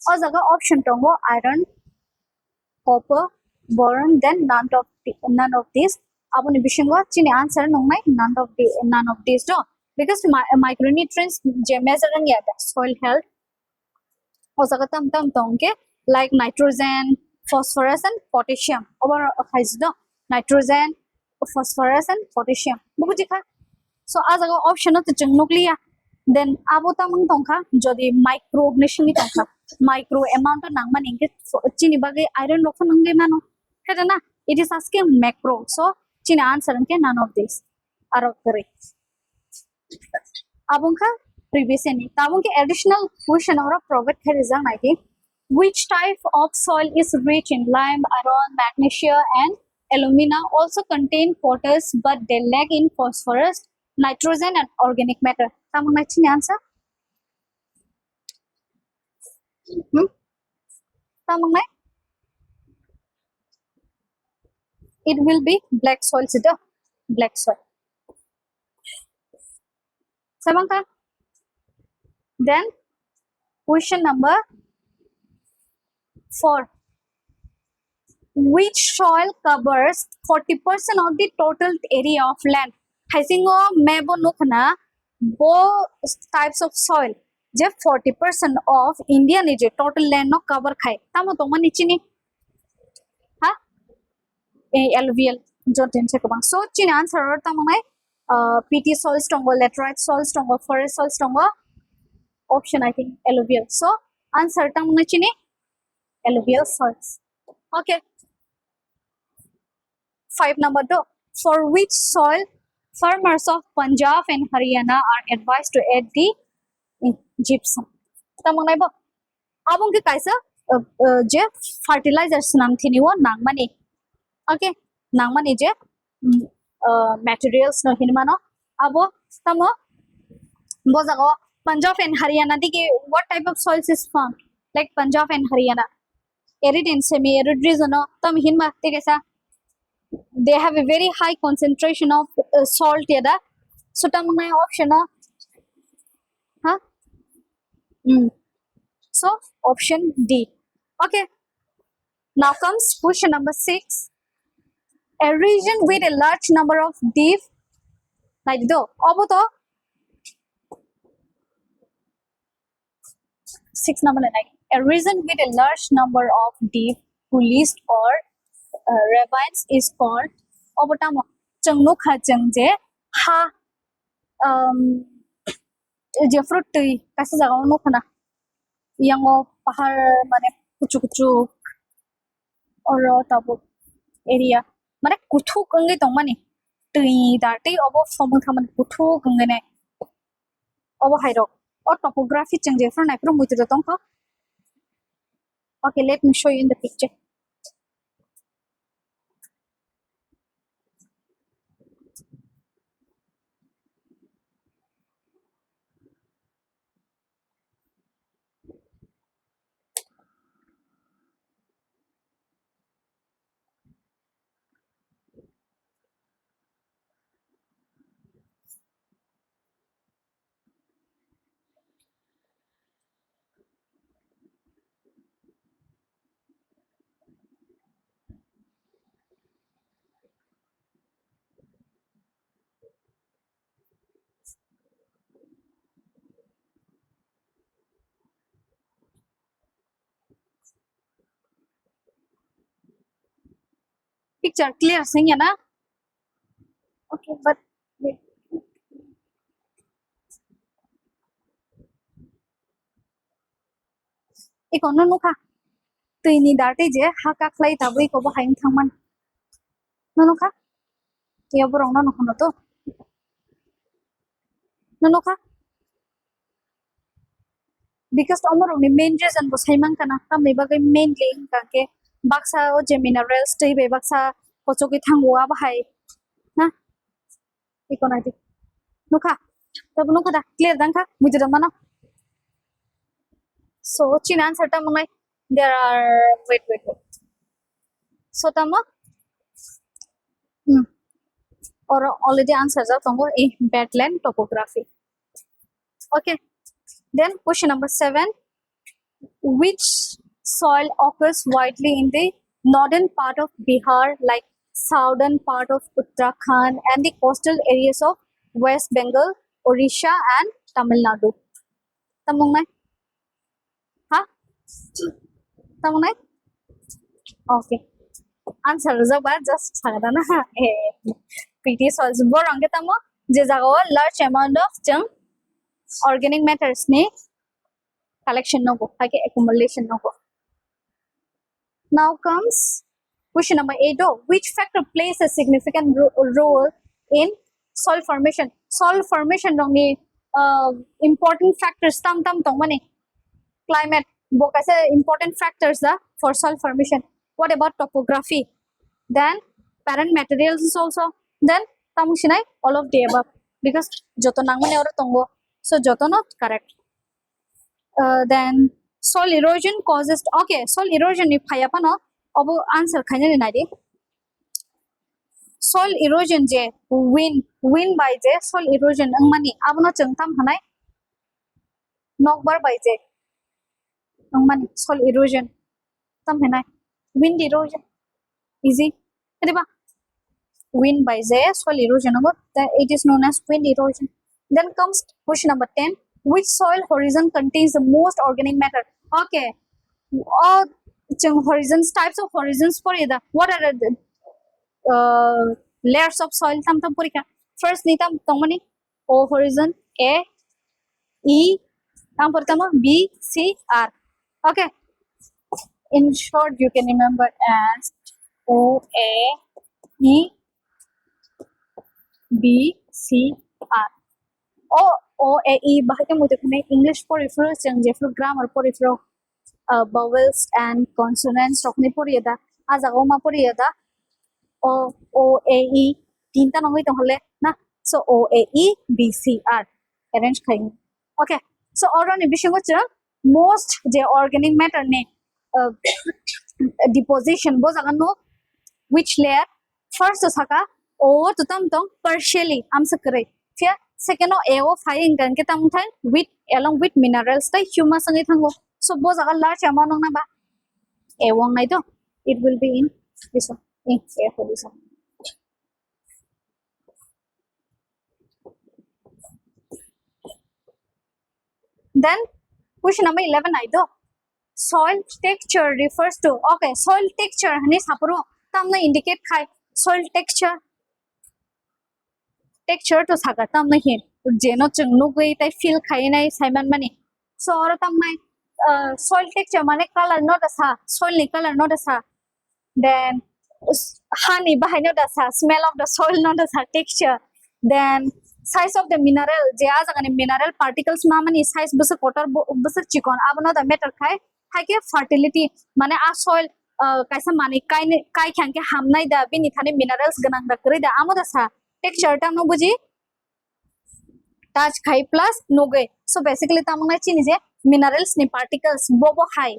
O jago option tongo iron, copper, boron, then none of these. Abang bishingo chini answer nongnai none of these do. Because micronutrients je measuring yet soil health also tam tam tongke like nitrogen, phosphorus and potassium over the nitrogen, phosphorus and potassium bubujika so as a option of the nuclear then abota mang tongka jodi micro nishini tongka micro amount of nangman inge chini bage iron rokho nange mano kada na it is asking macro so chini answer ke none of these are correct abungka previous any tabungke additional question or provet है result Nike which type of soil is rich in lime, iron, magnesium and alumina also contain potash but they lack in phosphorus, nitrogen and organic matter. Tamang naichin answer? Tamang nai? It will be black soil sida black soil. Samangka? Then question number 4. Which soil covers 40% of the total area of land? Haisingo mebo nukna bo types of soil je 40% of India ni je total land no cover khai tamo to mani chini ha alluvial jotin se kabang so chini answer tamo nai PT soil stronger laterite soil stronger forest soil stronger option I think alluvial so answer tamo na chini alluvial soils. Okay. 5 number 2. For which soil farmers of Punjab and Haryana are advised to add the gypsum? Tamang nai bo. Abong ke kaisa je fertilizers nam thini wo nangmani. Okay. Nangmani je materials no hinmano. Abo tamo bo jago Punjab and Haryana diki what type of soils is found? Like Punjab and Haryana. Arid and semi-arid region no tam hinma te kaisa they have a very high concentration of salt yada so tamang option huh so option D. Okay, now comes question number 6. A region with a large number of deep like do oboto 6 number 9. A region with a large number of deep pools or ravines is called obotamo chengno kha chengje ha je fruit tree kasi jaga no khana yang pahar mane kuchu kuchu or tabo area mane kuthu kangai tong mani tree darte obo somung thaman kuthu kangai nai obo hairo or topography chengje from nai pro muti tong ka okay let me show you in the picture. Picture clear sing na okay but wait ikono nuka tuini darte je haka klai tabui ko bo haim thangman nuka ya borong no kono to nuka because tomorrow ni main reason bo saimang kana ta me bagai main link ka ke baksa o je minerals tei be baksa pochoki thango bahai na ikona di nukha tab nukha da clear dan kha mujira mano so chin answer ta mangai there are wait so tama or already answers are tongo in badland topography. Okay, then question number 7, which soil occurs widely in the northern part of Bihar, like southern part of Uttarakhand and the coastal areas of West Bengal, Odisha and Tamil Nadu? Tamung nai? Ha? Tamung nai? Okay. Answer is about just sagada na. PT soils borang ke tamo je jago large amount of jung organic matters ne collection no go like accumulation no go. Now comes question number 8. Which factor plays a significant role in soil formation? Soil formation dong ni important factors tam tong mane climate boka se important factors da for soil formation. What about topography? Then parent materials is also. Then tamushinai all of the above because joto nangmane ora tongo so joto not correct. Then soil erosion causes okay soil erosion ni phaya pa no obo answer khanya ni nadi soil erosion je wind by je soil erosion angmani abono chengtam hanai nokbar by je angmani soil erosion tam hanai wind erosion easy kadiba wind by the soil erosion it is known as wind erosion. Then comes question number 10, which soil horizon contains the most organic matter? Okay, all horizons, types of horizons for either what are the layers of soil tam purika first ni tam tomani O horizon A E tam purtama B C R. Okay, in short you can remember as O A E B C R. O A E bahake mudekune English porifero jeng jefro grammar porifero vowels and consonants rokni poriyada ajago ma poriyada O A E tinta nongoi tonghole na so O A E B C R arrange khaing. Okay, so oroni bishingo cha most je organic matter ne deposition bo jaga no which layer first saka O to tam tong partially amsa kare fia second o AO fine gan ke tam thang with along with minerals tai humus angi thango so bo jaga large amount na ba AO ngai to it will be in this one in A for this one. Then question number 11 I do soil texture refers to okay soil texture hani sapro tam na indicate khai soil texture to saga tam na hin jeno chungnu gei tai feel khai nai saiman mani so or tam mai soil texture mane color not asa soil ni color not asa then honey bahai not asa smell of the soil not asa texture then size of the mineral je a jaga ni mineral particles ma mani size bus kotor bus chikon abno the matter khai ke fertility mane a soil kaisa mane kai khang ke hamnai da bini thane minerals ganang da kri da amoda sa texture tam no buji touch khai plus no gai so basically tamang na chini je minerals ni particles bobo hai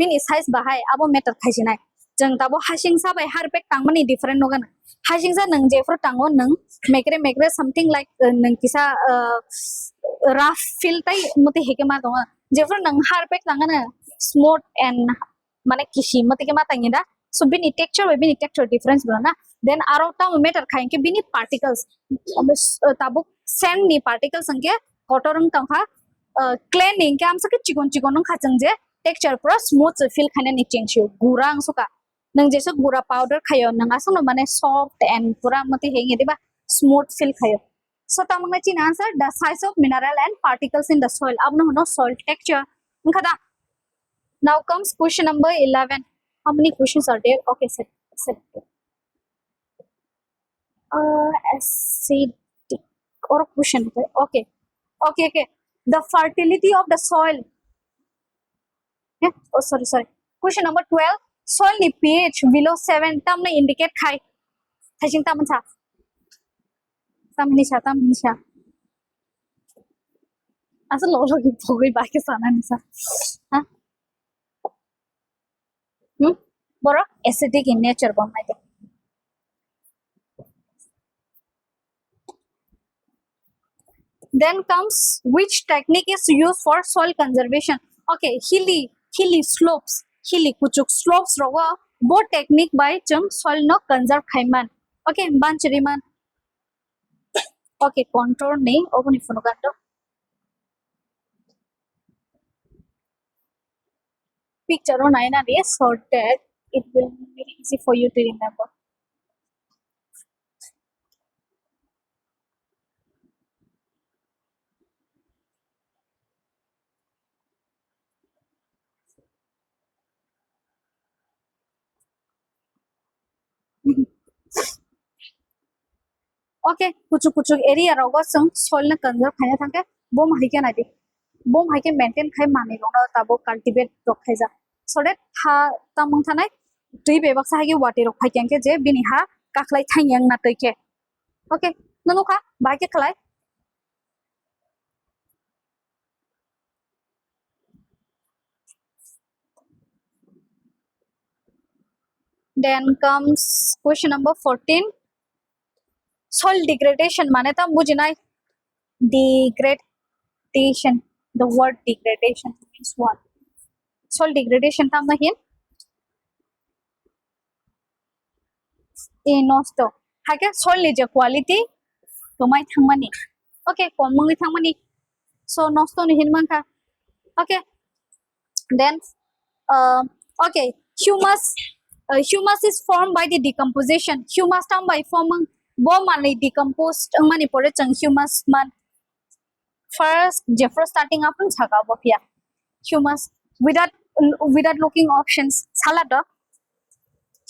bini size bahai abo matter khai jinai jeng tabo hasing sa bai har pek tangmani different nogan hasing sa nang je fro tango nang mekre something like nang kisa rough feel tai mate heke ma donga je fro nang har pek tangana smooth and mane kishi mate ke ma tangida so bini texture difference bana then aro tam matter khain ke bini particles tabo sand ni particles angke kotorang tangha clay ning ke am sake chikon khachang je texture pro smooth feel khane ni change gurang suka nang je gura powder khayo nang asung mane soft and pura mate henge diba smooth feel khayo so tamang chin answer the size of mineral and particles in the soil abno no soil texture khada. Now comes question number 11. How many questions are there? Okay, set. Acidic or question. Okay. The fertility of the soil. Yeah? Oh, sorry. Question number 12. soil ni pH below 7 tam na indicate khai thajing tam cha tam ni sha asa lo lo ki phogoi ba ke sana ni sa ha boro acidic in nature ba mai then comes which technique is used for soil conservation okay hilly hilly kuchuk slopes rowa bo technique by chung soil no conserve khaiman okay banchriman okay contour nei obuni funo ganto picture on aina de so that it will be easy for you to remember okay kuchuk area rowa sung soil na conserve khaina thangke bom haike na di bom haike maintain khai mani rona tabo cultivate rok khaija so that ha tamung thanai tui bebak sa haike wati rok khai kenke je bini ha kaklai thangyang na toike okay nanu kha baike khlai then comes question number 14 soil degradation mane tam bujinai degradation the word degradation means what soil degradation tam na hin e nosto hake soil ni je quality tomai thangmani okay komung ni thangmani so nosto ni hin man kha okay then uh, okay humus is formed by the decomposition humus tam by forming bo mani decomposed mani pore chang humus man first jeffro starting up chhaga bofia humus without looking options salada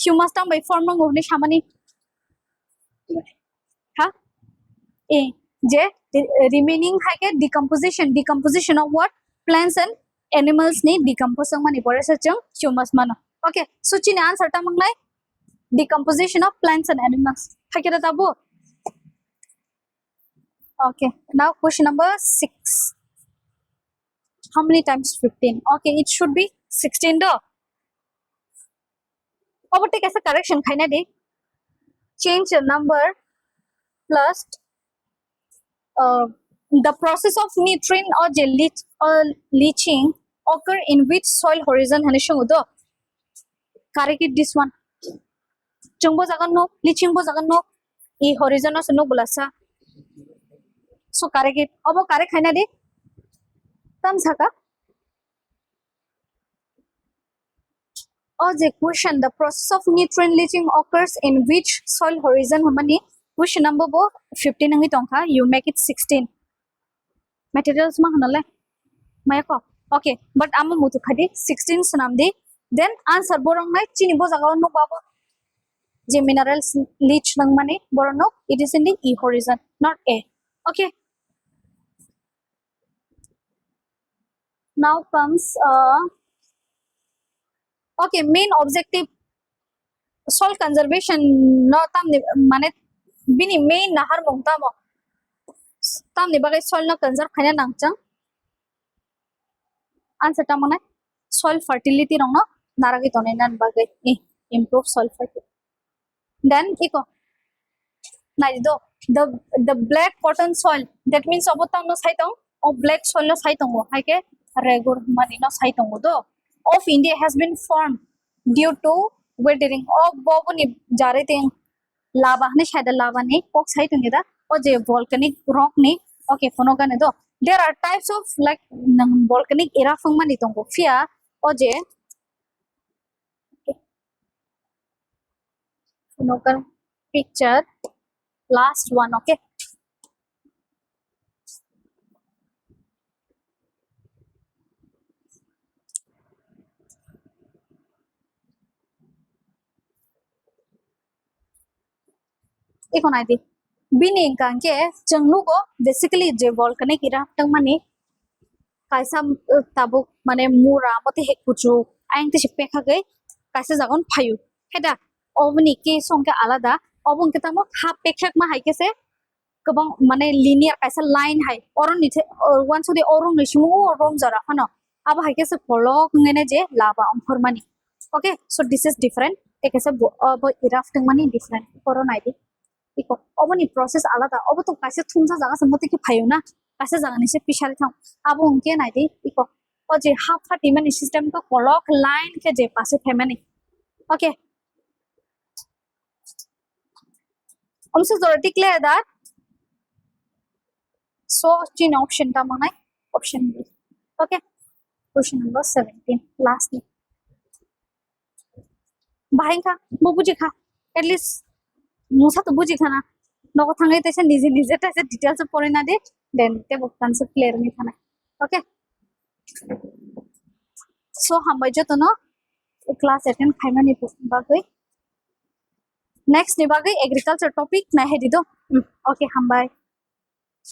humus tam by forming ogni samani ha a je remaining hake decomposition of what plants and animals ni decompose mani pore chang humus man okay so chini answer ta mangnai decomposition of plants and animals hakira tabu okay now question number 6 how many times 15 okay it should be 16 do overtake as a correction khaina de change the number plus the process of nutrient or leaching occur in which soil horizon hanisho do correct it this one chungbo jagan no leaching bo jagan no e horizon no bulasa so correct it obo correct khaina de tam saka or the question the process of nutrient leaching occurs in which soil horizon hamani question number bo 15 ngi tongkha you make it 16 materials ma hanale maya ko okay but amma mutu khadi 16 sanam de then answer borong nai chini bo jaga no babo je minerals leach nang mane borong no it is in the e horizon not a okay now comes okay main objective soil conservation no tam mane bini main nahar mongta mo tam ni bagai soil no conserve khana nangchang answer ta mane soil fertility rong no naragi tone nan bagai improve soil fertility then iko nai do the black cotton soil that means obotam no saitong o black soil no saitong mo haike regular mani no saitong do of India has been formed due to weathering of bobuni jarete lava ne shada lava ne pok saitong ida o je volcanic rock ne okay fono gane do there are types of like volcanic eruption mani tongo fia o je fono kan picture last one okay ikon ai di bini kangke chengnu go basically je volcanic eruption mani kaisa tabuk mane mura mate hek kuchu aing te sipe khagai kaise jagon phayu heda oboni ke songke alada obon ke tamo hap pekhak ma haikese gobang mane linear kaisa line hai oron ni one sudi orong ni simu rom jara hano aba haikese polok ngene je laba amphormani okay so this is different ekese bo iraf mani different corona idi iko oboni process alada obo to kaise thumja jaga samote ki phayu na kaise jaga ni se pishal thang abo unke naidi iko o je half thati mani system ko polok line ke je pase phemani okay also already clear that so chin option ta manai option B okay question number 17 lastly bahai kha mo buji kha at least musa to buji khana nogo thangai tese nije ta se details pore na de then te bo concept clear ni khana okay so hambai jo to no class attend khaima ni bagoi next ni bagai agriculture topic na he dido okay hambai